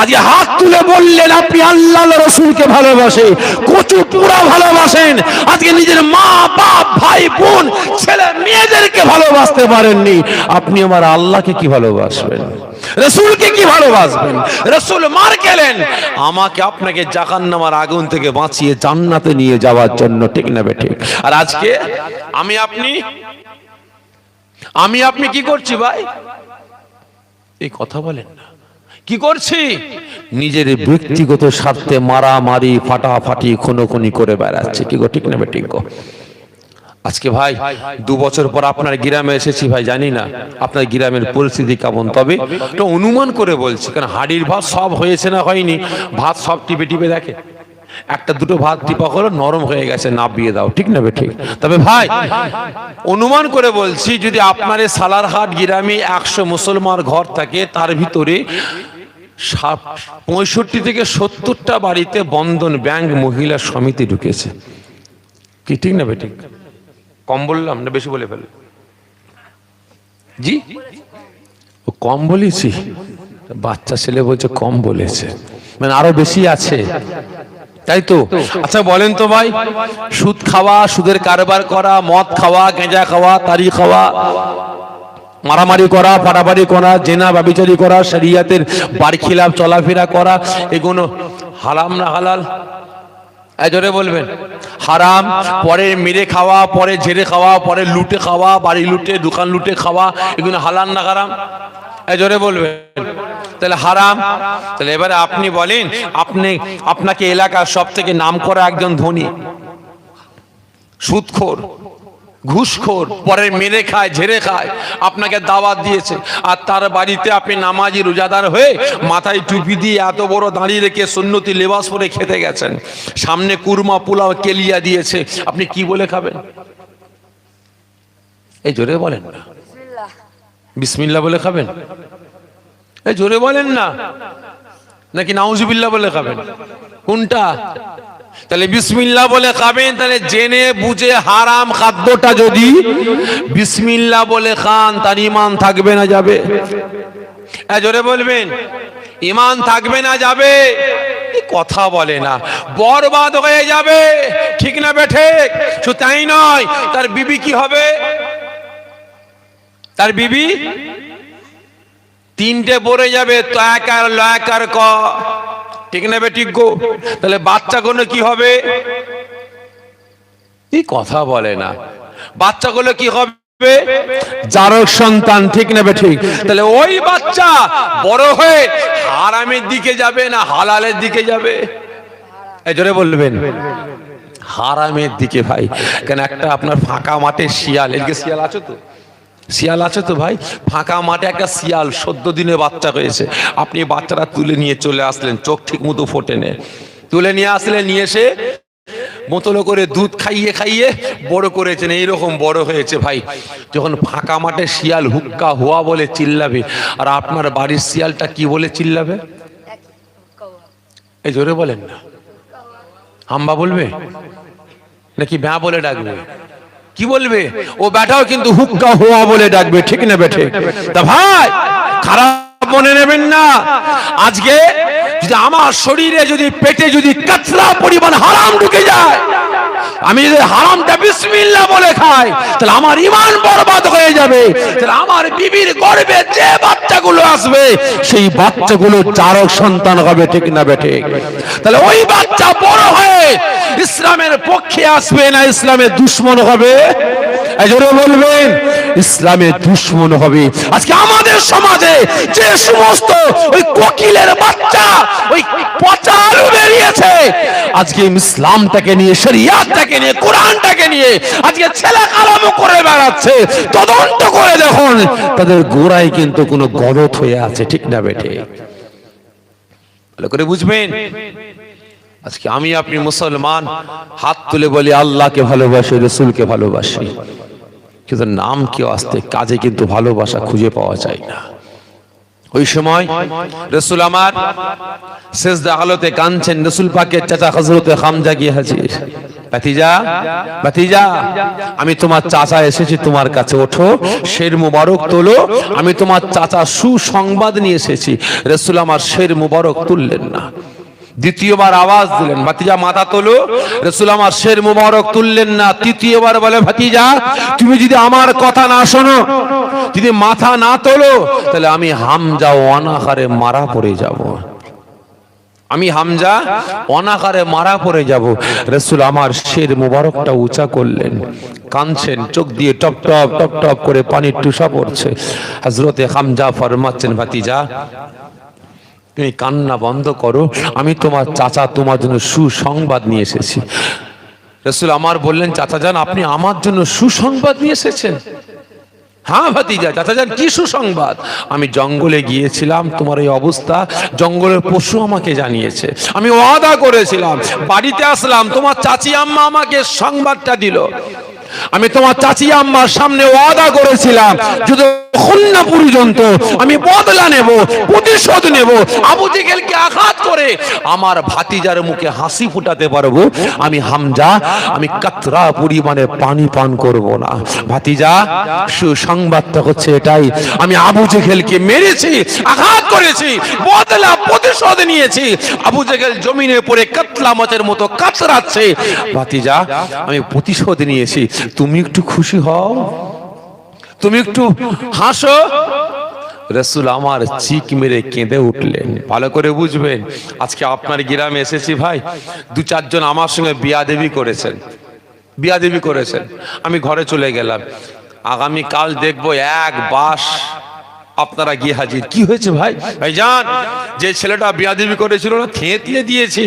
আজকে হাত তুলে বললেন আপনি আল্লাহ রসুলকে ভালোবাসেন, কচু পুরা ভালোবাসেন, আজকে নিজের মা বাপ ভাই বোন ছেলে মেয়েদেরকে ভালোবাসতে পারেননি, আপনি আমার আল্লাহকে কি ভালোবাসবেন? রসুলকে কি ভালোবাসবেন? রসুল মার গেলেন আমাকে আপনাকে জাহান্নামের আগুন থেকে বাঁচিয়ে জান্নাতে নিয়ে যাওয়ার জন্য, ঠিক না বেঠিক? আর আজকে আমি আপনি কি করছি ভাই? এই কথা বলেন না। কি করছি? নিজের ব্যক্তিগত স্বার্থে মারামারি ফাটাফাটি খুনোখুনি করে বেড়াচ্ছে, কি গো, ঠিক না বেঠিক গো? আজকে ভাই 2 বছর পর আপনার গ্রামে এসেছি ভাই, জানি না আপনার গ্রামের পরিস্থিতি কেমন, তবে এটা অনুমান করে বলছি, কারণ হাড়ির ভাত সব হয়েছে না হয়নি, ভাত সব টিপে টিপে দেখে, একটা দুটো ভাত টিপা হলো নরম হয়ে গেছে, নাবিয়ে দাও, ঠিক না বেঠিক? তবে ভাই অনুমান করে বলছি, যদি আপনার এই সালারহাট গ্রামে 100 মুসলমান ঘর থাকে, তার ভিতরে 65 থেকে 70টা বাড়িতে বন্ধন ব্যাংক মহিলা সমিতি ঢুকেছে, কি ঠিক না বেঠিক? কম বললাম না বেশি বলে ফেললাম? জি কম বলেছি? বাচ্চা ছেলে বলছে কম বলেছে, মানে আরো বেশি আছে, তাই তো? আচ্ছা বলেন তো ভাই, সুদ খাওয়া, সুদের কারবার করা, মদ খাওয়া, গাঁজা খাওয়া, তারি খাওয়া, মারামারি করা, ফাটাফাটি করা, জেনা ব্যভিচারী করা, শরিয়াতের বারখিলাফ চলাফেরা করা, এগুলো হারাম না হালাল? জোরে বলবেন। হারাম। পরে মেরে খাওয়া, পরে ঝেড়ে খাওয়া, পরে লুটে খাওয়া, বাড়ি লুটে দোকান লুটে খাওয়া, এগুলো হালাল না হারাম? জোরে বলবেন। তাহলে হারাম। তাহলে এবারে আপনি বলেন, আপনাকে এলাকার সব থেকে নামকরা একজন ধনী সুদখোর, ঘুষখোর, পরে মেরে খায়, ঝেড়ে খায়, আপনাকে দাওয়াত দিয়েছে, আর তার বাড়িতে আপনি নামাজি রোজাদার হয়ে মাথায় টুপি দিয়ে এত বড় দাঁড়িয়ে রেখে সুন্নতি লেবাস পরে খেতে গেছেন, সামনে কুরমা পোলাও কেলিয়া দিয়েছে, আপনি কি বলে খাবেন? এই জোরে বলেন না। বিসমিল্লাহ বলে খাবেন? এই জোরে বলেন না। নাকি নাউজুবিল্লাহ বলে খাবেন? কোনটা? তাহলে বিসমিল্লাহ বলে খাবেন, তাহলে জেনে বুঝে হারাম খাদ্যটা যদি বিসমিল্লাহ বলে খান, তার ঈমান থাকবে না যাবে? জোরে বলবেন। ঈমান থাকবে না যাবে? কথা বলে না, বরবাদ হয়ে যাবে, ঠিক না বেঠে? শুধু তাই নয়, তার বিবি কি হবে? তার বিবি 3টে পড়ে যাবে, তয়াকার লয়াকার ক, ঠিক না বেঠিক গো? তাহলে বাচ্চাগুলো কি হবে? এই কথা বলে না। বাচ্চাগুলো কি হবে? জারক সন্তান, ঠিক না বেঠিক? তাহলে ওই বাচ্চা বড় হয়ে হারামের দিকে যাবে না হালালের দিকে যাবে? এই জোরে বলবেন। হারামের দিকে ভাই। কেন? একটা আপনার ফাঁকা মাঠে শিয়াল, এদিকে শিয়াল আছে তো? শিয়াল আছে তো ভাই? ফাঁকা মাঠে একটা শিয়াল 14 দিনে বাচ্চা হয়েছে, আপনি বাচ্চাটা তুলে নিয়ে চলে আসলেন, চোখ ঠিক মতো ফোটে নে, তুলে নিয়ে আসলেন, নিয়ে এসে বোতলে করে দুধ খাইয়ে খাইয়ে বড় করেছেন, এইরকম বড় হয়েছে ভাই। যখন ফাঁকা মাঠে শিয়াল হুক্কা হুয়া বলে চিল্লাবে, আর আপনার বাড়ির শিয়ালটা কি বলে চিল্লাবে? এই জোরে বলেন না। হাম্বা বলবে নাকি ভ্যাঁ বলে ডাকবে? কি বলবে? ও বেটাও কিন্তু হুক্কা হুয়া বলে ডাকবে, ঠিক না বেঠে? তা ভাই খারাপ মনে নেবেন না। আজকে যদি আমার শরীরে, যদি পেটে যদি কাতরা পরিমাণ হারাম ঢুকে যায়, আমি যদি হারামটা বিসমিল্লাহ বলে খাই, তাহলে আমার ঈমান বরবাদ হয়ে যাবে। তাহলে আমার বিবির গর্ভে যে বাচ্চাগুলো আসবে, সেই বাচ্চাগুলো জারক সন্তান হবে, ঠিক না বেঠে? তাহলে ওই বাচ্চা বড় হয়ে ইসলামের পক্ষে আসবে না ইসলামের দুশমন হবে? জোরে বলবেন। ইসলামের দুশমন হবে। আজকে আমাদের সমাজে যে সমস্ত ওই কোকিলের বাচ্চা, ওই পচা আলু বেরিয়েছে, আজকে ইসলামটাকে নিয়ে, শরিয়াতটাকে নিয়ে, কোরআনটাকে নিয়ে আজকে ছেলে কালামো করে বেড়াচ্ছে, তদন্ত করে দেখুন তাদের গোড়ায় কিন্তু কোনো গলত হয়ে আছে, ঠিক না বেঠে? ভালো করে বুঝবেন। আজকে আমি আপনি মুসলমান, হাত তুলে বলি আল্লাহকে ভালোবাসি, রসুলকে ভালোবাসি, কিন্তু নাম কেউ আসতে কাজে কিন্তু ভালোবাসা খুঁজে পাওয়া যায় না। ওই সময় রাসূল আমার সিজদা হালতে কাঁদছেন, রাসূল পাকের চাচা হযরতে হামজা গিয়ে হাজির। ভাতিজা, ভাতিজা, আমি তোমার চাচা এসেছি তোমার কাছে, ওঠো, শের মুবারক তোলো, আমি তোমার চাচা সুসংবাদ নিয়ে এসেছি। রাসূল আমার শের মুবারক তুললেন না। দ্বিতীয়বার আওয়াজ দিলেন, ভাতিজা মাথা তোলো। রাসূল আমার শের মুবারক তুললেন না। তৃতীয়বার বলে, ভাতিজা তুমি যদি আমার কথা না শোনো, যদি মাথা না তোলো, তাহলে আমি হামজা অনাহারে মারা পড়ে যাব, আমি হামজা অনাহারে মারা পড়ে যাব। রাসূল আমার শের মুবারকটা উঁচা করলেন, কাঁদছেন, চোখ দিয়ে টপ টপ টপ টপ করে পানির টুসা পড়ছে। হযরতে হামজা ফরমাচ্ছেন, ভাতিজা তুমি কান্না বন্ধ করো, আমি তোমার চাচা তোমার জন্য সুসংবাদ নিয়ে এসেছি। রাসূল আমার বললেন, চাচা যান আপনি আমার জন্য সুসংবাদ নিয়ে এসেছেন? হ্যাঁ ভাতিজা, চাচা যান কি সুসংবাদ? আমি জঙ্গলে গিয়েছিলাম, তোমার এই অবস্থা জঙ্গলের পশু আমাকে জানিয়েছে, আমি ওয়াদা করেছিলাম, বাড়িতে আসলাম, তোমার চাচি আম্মা আমাকে সংবাদটা দিল। আমি তোমার চাচি আম্মার সামনে ওয়াদা করেছিলাম যদি খুলনা পর্যন্ত আমি বদলা নেব, প্রতিশোধ নেব, আবু জেহেলকে আঘাত করে আমার ভাতিজার মুখে হাসি ফুটাতে পারবো। আমি হামজা, আমি কাতরা পরিমাণে পানি পান করব না। ভাতিজা সুসংবাদটা হচ্ছে এটাই, আমি আবু জেহেলকে মেরেছি, আঘাত করেছি, বদলা প্রতিশোধ নিয়েছি। আবু জেহেল জমিনে পড়ে কাতলা মাছের মতো কাতরাচ্ছে। ভাতিজা আমি প্রতিশোধ নিয়েছি, তুমি একটু খুশি হও, তুমি একটু হাসো। রাসূল আমার চিক মেরে কেঁদে উঠলেন। ভালো করে বুঝবেন, আজকে আপনার গ্রামে এসেছি ভাই, দু চারজন আমার সঙ্গে বিয়াদবি করেছেন, বিয়াদবি করেছেন, আমি ঘরে চলে গেলাম। আগামী কাল দেখবো এক বাস আপনারা গিয়ে হাজির। কি হয়েছে ভাই? ভাইজান যে ছেলেটা বিয়াদবি করেছিল না, থেঁতলে দিয়েছি,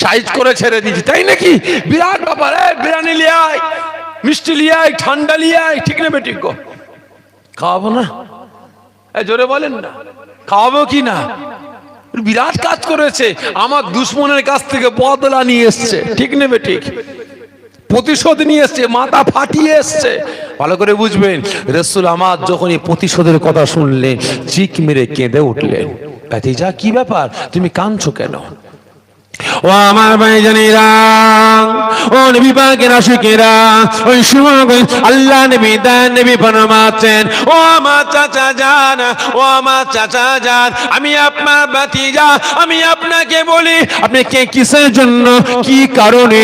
সাইজ করে ছেড়ে দিয়েছি। তাই নাকি? বিরাট ব্যাপার। বিরিয়ানি লিয়ে আয়, মিষ্টি লিয়ে আয়, ঠান্ডা লিয়ে আয়, ঠিক না বেটি গো? খাওয়াবো না? জোরে বলেন না, খাওয়াবো কি না? বিরাট কাজ করেছে, আমার দুশ্মনের কাছ থেকে বদলা নিয়ে এসছে, ঠিক নেবে ঠিক, প্রতিশোধ নিয়ে এসছে, মাথা ফাটিয়ে এসছে। ভালো করে বুঝবেন, রাসূল আমার যখন এই প্রতিশোধের কথা শুনলেন চিক মেরে কেঁদে উঠলেন। ভাতিজা কি ব্যাপার, তুমি কাঁদছো কেন? ও আমার ভাইজানেরা, ও নবী পাকের আশিকেরা, ওই সময় আল্লাহ নবী দান নবী ফরমাচ্ছেন, ও আমার চাচা জান, ও আমার চাচা জান, আমি আপনার ভাতিজা, আমি আপনাকে বলি, আপনি কে কিসের জন্য কি কারণে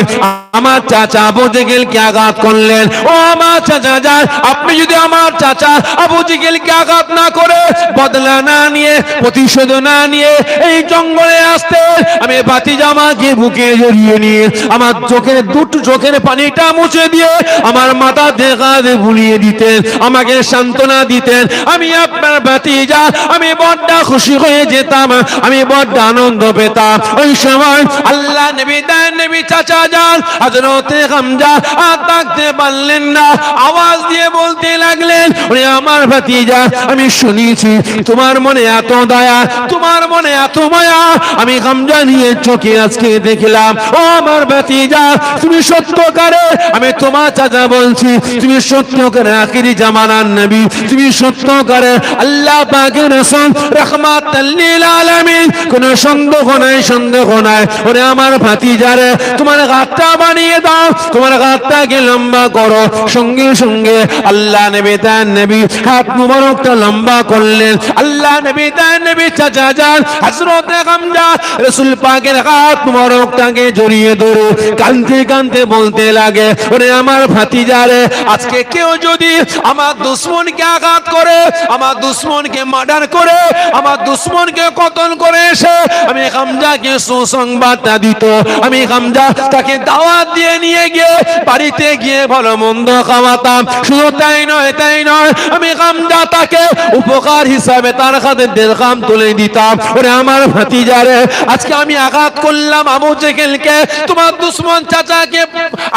আমার চাচা আবু জেহেলকে আঘাত করলেন? ও আমার চাচা জান, আপনি যদি আমার চাচা আবু জেহেলকে আঘাত না করে, বদলা না নিয়ে, প্রতিশোধ না নিয়ে এই জঙ্গলে আসতে, আমি ভাতিজা আমাকে বুকে জড়িয়ে নিয়ে আমার চোখের দুটো চোখের পানিটা মুছে দিয়ে আমার মাথা দেখা ভুলিয়ে দিতেন, আমাকে সান্ত্বনা দিতেন, আমি আপনার ভাতিজা, আমি বড় খুশি হয়ে যেতাম, আমি বড় আনন্দ পেতাম। ওই সময় আল্লাহ নবী দান নবী চাচা যান হযরতে হামজা আর থাকতে পারলেন না, আওয়াজ দিয়ে বলতে লাগলেন, ওরে আমার ভাতিজা, আমি শুনেছি তোমার মনে এত দয়া, তোমার মনে এত মায়া, আমি হামজা নিয়ে চোখে আজকে দেখলাম। ও আমার ভাতিজা, তুমি সত্যকারে, আমি তোমার চাচা বলছি, তুমি সত্যকারে আখিরি জামানার নবী, তুমি সত্যকারে আল্লাহ পাকের রাসূল রাহমাতাল লিল আলামিন, কোনো সন্দেহ নাই, সন্দেহ নাই। ওরে আমার ভাতিজারে, তোমার হাতটা বানিয়ে দাও, তোমার হাতটাকে লম্বা করো। সঙ্গে সঙ্গে আল্লাহ নবী তার নবী হাত মুবারকটা লম্বা করলেন। আল্লাহ নবী তার নবী চাচা যান হযরত হামজা রাসূল পাকের হাত মুবারকটাকে জড়িয়ে ধরে কাঁদতে কাঁদতে বলতে লাগে, ওরে আমার ভাতিজারে, আজকে কেউ যদি আমার দুশমনকে আঘাত করে, আমার দুশমনকে মার্ডার করে, আমার দুশমনকে কতল করে এসে আমি হামজাকে সুসংবাদটা দিত, আমি হামজা তাকে দাওয়াত দিয়ে নিয়ে গিয়ে বাড়িতে গিয়ে ভালো মন্দ খাওয়াতাম। শুধু তাই নয়, তাই নয়, আমি হামজা তাকে উপকার হিসাবে তার হাতে দিরহাম তুলে দিতাম। ওরে আমার ভাতিজারে, আজকে আমি আঘাত করলাম আবু জেহেলকে, তোমার দুশমন চাচাকে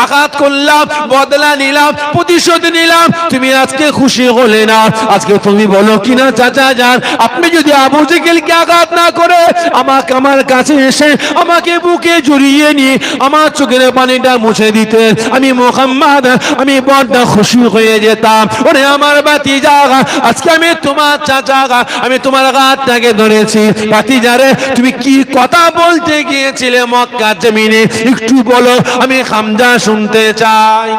আঘাত করলাম, বদলা নিলাম, প্রতিশোধ নিলাম, তুমি আজকে খুশি হলে না? আজকে তুমি বলো কিনা চাচা যান, আপনি যদি আবু জেহেলকে আঘাত না করে আমাকে আমার কাছে এসে আমাকে বুকে জড়িয়ে নিয়ে আমার চোখের পানিটা মুছে দিতেন। আমি মুহাম্মদ আমি বড় খুশি হয়ে যেতাম। ওরে আমার ভাতিজা, আজকে আমি তোমার চাচা, আমি তোমার হাতটাকে ধরেছি। ভাতিজারে, তুমি কি কথা বলতে গিয়েছিলে মক্কার জমিনে, একটু বলো, আমি হামজা শুনতে চাই।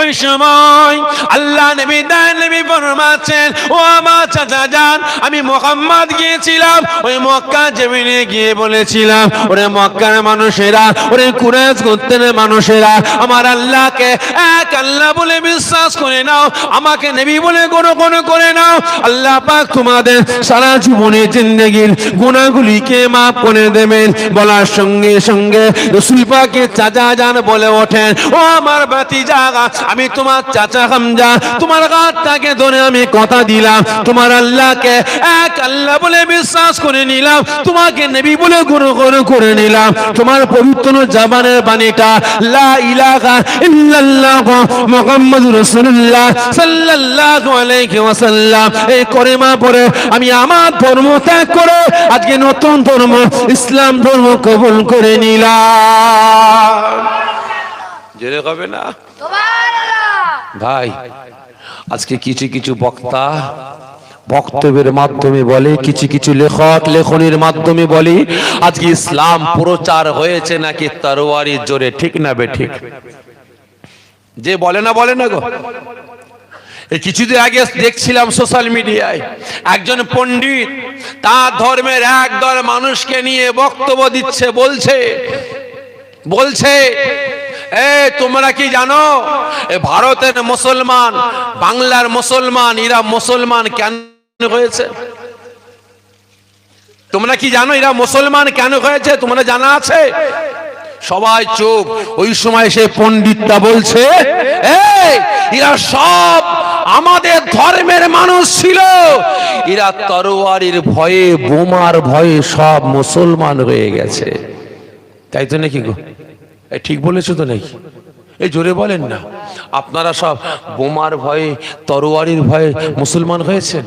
ওই সময় আল্লাহ নবী ফরমাচ্ছেন, ও আমার চাচা যান, আমি মুহাম্মদ গিয়েছিলাম ওই মক্কা জমিনে গিয়ে বলেছিলাম, ওরে মক্কার মানুষেরা, ওরে কুরাইশ গোত্রের মানুষেরা, আমার আল্লাহকে এক আল্লাহ বলে বিশ্বাস করে নাও, আমাকে নবী বলে গ্রহণ করে নাও। আল্লাহ পাক তোমাদের সারা জীবনের জিন্দেগির গুনাহগুলিকে মাফ করে দেবেন। বলার সঙ্গে সঙ্গে রাসূল পাকের চাচা যান বলে ওঠেন, ও আমার ভাতিজা, আমি তোমার চাচা হামজা, তোমার হাতটাকে ধরে আমি কথা দিলাম, তোমার আল্লাহকে এক আল্লাহ বলে বিশ্বাস করে নিলাম, তোমাকে নবী বলে গ্রহণ করে নিলাম। তোমার পবিত্র জবানের বাণীটা লা ইলাহা ইল্লাল্লাহ মুহাম্মাদুর রাসূলুল্লাহ সাল্লাল্লাহু আলাইহি ওয়াসাল্লাম এই কলেমা পড়ে আমি আমার ধর্ম ত্যাগ করে আজকে নতুন ধর্ম ইসলাম ধর্ম কবুল করে নিলাম। জেনে হবে না ভাই? আজকে কিছু কিছু বক্তা বক্তব্যের মাধ্যমে বলে, কিছু কিছু লেখক লেখনের মাধ্যমে বলে আজকে ইসলাম প্রচার হয়েছে নাকি তরবারির জোরে, ঠিক না বে ঠিক? যে বলে না গো। এই কিছুদিন আগে দেখছিলাম সোশ্যাল মিডিয়ায় একজন পণ্ডিত তার ধর্মের একদল মানুষকে নিয়ে বক্তব্য দিচ্ছে, বলছে তোমরা কি জানো ভারতের মুসলমান, বাংলার মুসলমান, এরা মুসলমান কেন হয়েছে? তোমরা কি জানো এরা মুসলমান কেন হয়েছে? তোমরা জানা আছে? সবাই চুপ। ওই সময় সে পণ্ডিতটা বলছে, এরা সব আমাদের ধর্মের মানুষ ছিল, এরা তরবারির ভয়ে, বোমার ভয়ে সব মুসলমান হয়ে গেছে। তাই তো নাকি গো? ঠিক বলেছো তো নাকি? এই জোরে বলেন না। আপনারা সব বোমার ভয়ে, তরবারির ভয়ে মুসলমান হয়েছেন?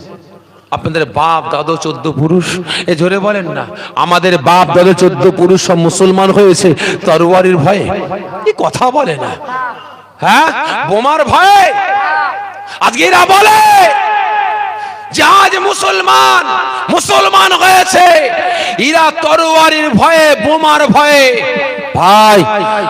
আপনাদের বাপ দাদু 14 পুরুষ, এ জোরে বলেন না। আমাদের বাপ দাদু 14 পুরুষ সব মুসলমান হয়েছে তরবারির ভয়ে। কি কথা বলে না? হ্যাঁ, বোমার ভয়ে। আজকে এরা বলে যে আজ মুসলমান হয়েছে, এরা তরবারির ভয়ে, বোমার ভয়ে। ভাই,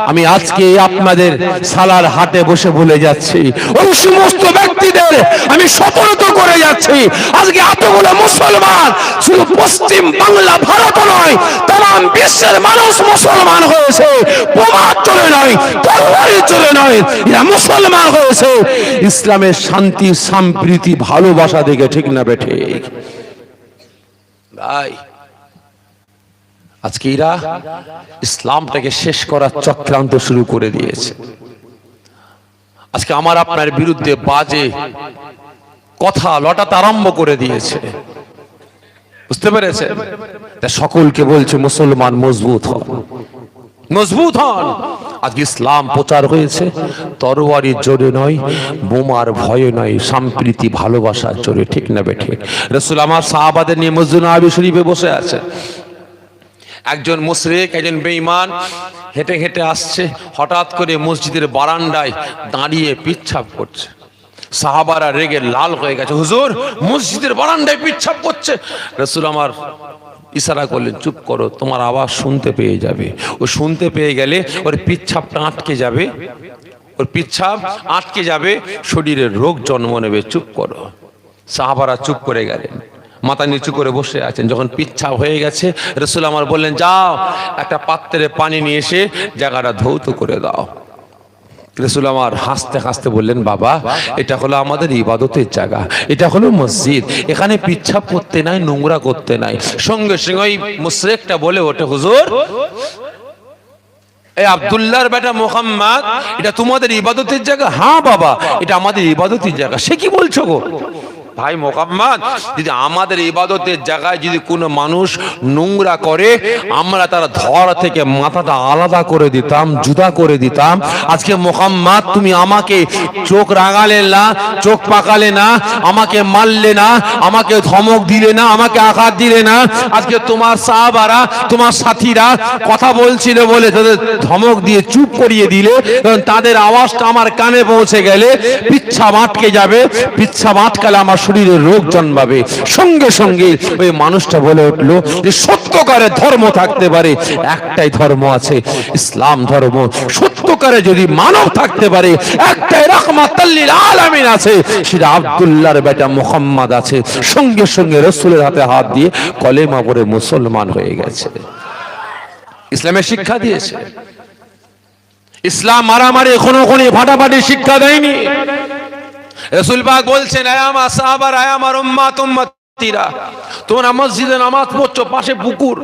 আমি আজকে আপনাদের সালার হাটে বসে বলে যাচ্ছি, ওই সমস্ত ব্যক্তিদের আমি সতর্ক করে যাচ্ছি, আজকে এতগুলো মুসলমান শুধু পশ্চিম বাংলা, ভারত নয়, তাম বিশ্বের মানুষ মুসলমান হয়েছে। বোমার চলে নয়, তরবারির চলে নয়, এরা মুসলমান হয়েছে ইসলামের শান্তি, সম্প্রীতি, ভালোবাসা দেখে, ঠিক না বেঠে? ভাই, আজকে এরা ইসলামটাকে শেষ করার চক্রান্ত শুরু করে দিয়েছে। আজকে আমার আপনার বিরুদ্ধে বাজে কথা লটাতে আরম্ভ করে দিয়েছে, বুঝতে পেরেছে? তা সকলকে বলছে মুসলমান মজবুত হন, মজবুত হন। আজকে ইসলাম প্রচার হয়েছে তরবারির জোরে নয়, বোমার ভয়ে নয়, সম্প্রীতি ভালোবাসার জোরে, ঠিক না বেঠে? রাসূল আমার সাহাবাদের নিয়ে মসজিদ নববী শরীফে বসে আছে। একজন মুশরিক, একজন বেঈমান হেঁটে হেঁটে আসছে, হঠাৎ করে মসজিদের বারান্দায় দাঁড়িয়ে পিচ্ছাপ করছে। সাহাবারা রেগে লাল হয়ে গেছে, হুজুর মসজিদের বারান্দায় পিচ্ছাপ করছে। রাসূল আমার ইশারা করলেন, চুপ করো, তোমার আওয়াজ শুনতে পেয়ে যাবে। ও শুনতে পেয়ে গেলে ওর পিচ্ছাপটা আটকে যাবে, ওর পিচ্ছাপ আটকে যাবে, শরীরের রোগ জন্ম নেবে, চুপ করো। সাহাবারা চুপ করে গেলেন, মাথা নিচু করে বসে আছেন। যখন পিচ্ছাপ হয়ে গেছে, রাসূল আমার বললেন, যাও একটা পাত্রে পানি নিয়ে এসে জায়গাটা ধৌত করে দাও। রাসূল আমার হাসতে হাসতে বললেন, বাবা, এটা হলো আমাদের ইবাদতের জায়গা, এটা হলো মসজিদ, এখানে পিচ্ছাপ করতে নাই, নোংরা করতে নাই। সঙ্গে সঙ্গে ওই মুশরিকটা বলে ওঠে, হুজুর, এই আব্দুল্লাহর বেটা মুহাম্মদ, এটা তোমাদের ইবাদতের জায়গা? হ্যাঁ বাবা, এটা আমাদের ইবাদতের জায়গা। সে কি বলছো গো? ভাই মোহাম্মদ, যদি আমাদের ইবাদতের জায়গায় যদি কোনো মানুষ নোংরা করে, আমরা তার ধর থেকে মাথাটা আলাদা করে দিতাম, জুদা করে দিতাম। আজকে মোহাম্মদ তুমি আমাকে চোখ রাগালে না, চোখ পাকালে না, আমাকে মারলে না, আমাকে ধমক দিলে না, আমাকে আঘাত দিলে না। আজকে তোমার সাহাবারা, তোমার সাথীরা কথা বলছিল বলে তাদের ধমক দিয়ে চুপ করিয়ে দিলে, তাদের আওয়াজটা আমার কানে পৌঁছে গেলে পিচ্ছাপ আটকে যাবে, পিচ্ছাপ আটকালে আমার শরীরে রোগ জন্মাবে। সঙ্গে সঙ্গে ওই মানুষটা বলে উঠলো যে সত্যকারের ধর্ম থাকতে পারে, একটাই ধর্ম আছে, ইসলাম ধর্ম। সত্যকারে যদি মানব থাকতে পারে, একটাই রাহমাতাল লিল আলামিন আছে, সেটা আব্দুল্লাহর বেটা মুহাম্মদ আছে। সঙ্গে সঙ্গে রাসূলের হাতে হাত দিয়ে কলেমা পড়ে মুসলমান হয়ে গেছে। ইসলামের শিক্ষা দিয়েছে। ইসলাম মারামারি, খুনোখুনি, ফাটাফাটি শিক্ষা দেয়নি। রাসূল পাক বলছেন, আয় আমার সাহাবারা, আয় আমার উম্মত উম্মতিরা, তোমরা মসজিদে নামাজ পড়ছো, পাশে পুকুর,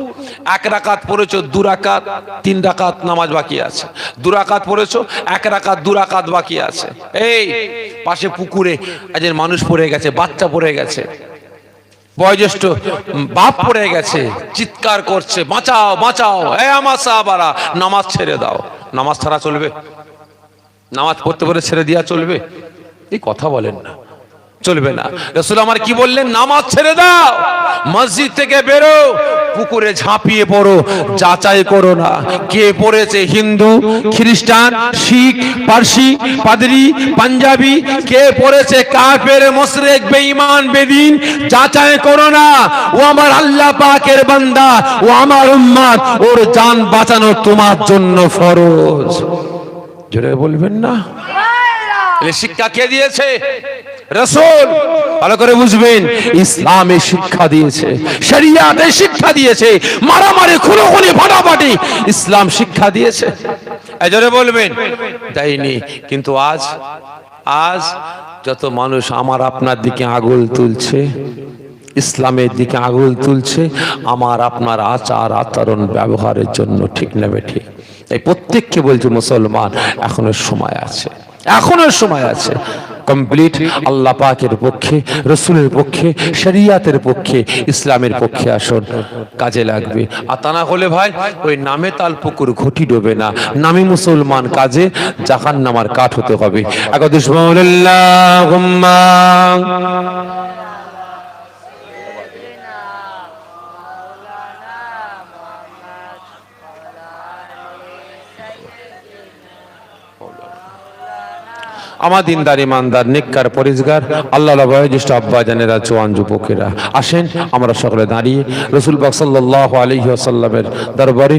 এক রাকাত পড়েছো, দু রাকাত, তিন রাকাত নামাজ বাকি আছে। দু রাকাত পড়েছো, এক রাকাত, দু রাকাত বাকি আছে। এই পাশে পুকুরে একজন মানুষ পড়ে গেছে, বাচ্চা পড়ে গেছে, বয়োজ্যেষ্ঠ বাপ পড়ে গেছে, চিৎকার করছে, বাঁচাও বাঁচাও। এই আমার সাহাবারা, নামাজ ছেড়ে দাও। নামাজ ছাড়া চলবে? নামাজ পড়তে পড়ে ছেড়ে দিয়া চলবে? এই কথা বলেন না, চলবে না। রাসূল আমার কি বললেন? নামাজ ছেড়ে দাও, মসজিদ থেকে বেরো, পুকুরে ঝাঁপিয়ে পড়ো, যাচাই করো না কে পড়েছে, হিন্দু, খ্রিস্টান, শিখ, পারসি, পাদরি, পাঞ্জাবি, কে পড়েছে কাফের, মুশরিক, বেঈমান, বেদিন, যাচাই করো না। ও আমার আল্লাহ পাকের বান্দা, ও আমার উম্মত, ওর জান বাঁচানো তোমার জন্য ফরজ। জোরে বলবেন না? শিক্ষা কে দিয়েছে? রাসূল। ভালো করে বুঝবেন, ইসলামে শিক্ষা দিয়েছে, শরিয়াতে শিক্ষা দিয়েছে, মারামারি, খুনোখুনি, ফাটাফাটি ইসলাম শিক্ষা দিয়েছে। এজরে বলবেন দেয়নি। কিন্তু আজ যত মানুষ আমার আপনার দিকে আঙুল তুলছে, ইসলামের দিকে আঙুল তুলছে, আমার আপনার আচার আচরণ ব্যবহারের জন্য, ঠিক না বেঠিক? এই প্রত্যেককে বলছে মুসলমান, এখনো সময় আছে, এখনো সময় আছে। কমপ্লিট আল্লাহ পাকের পক্ষে, রাসূলের পক্ষে, শরিয়াতের পক্ষে, ইসলামের পক্ষে আসুন, কাজে লাগবে। আর তা না হলে ভাই ওই নামে তাল পুকুর ঘটি ডোবে না, নামে মুসলমান, কাজে জাহান্নামের কাঠ হতে হবে। আগাদিস আল্লাহুম্মা আমার দিনদার, ইমানদার, নেককার, পরিষ্কার আল্লাহর বয়োজ্যেষ্ঠ আব্বা জানেরা, জওয়ান যুবকেরা, আসেন আমরা সকলে দাঁড়িয়ে রাসূল পাক সাল্লাল্লাহু আলাইহি ওয়াসাল্লামের দরবারে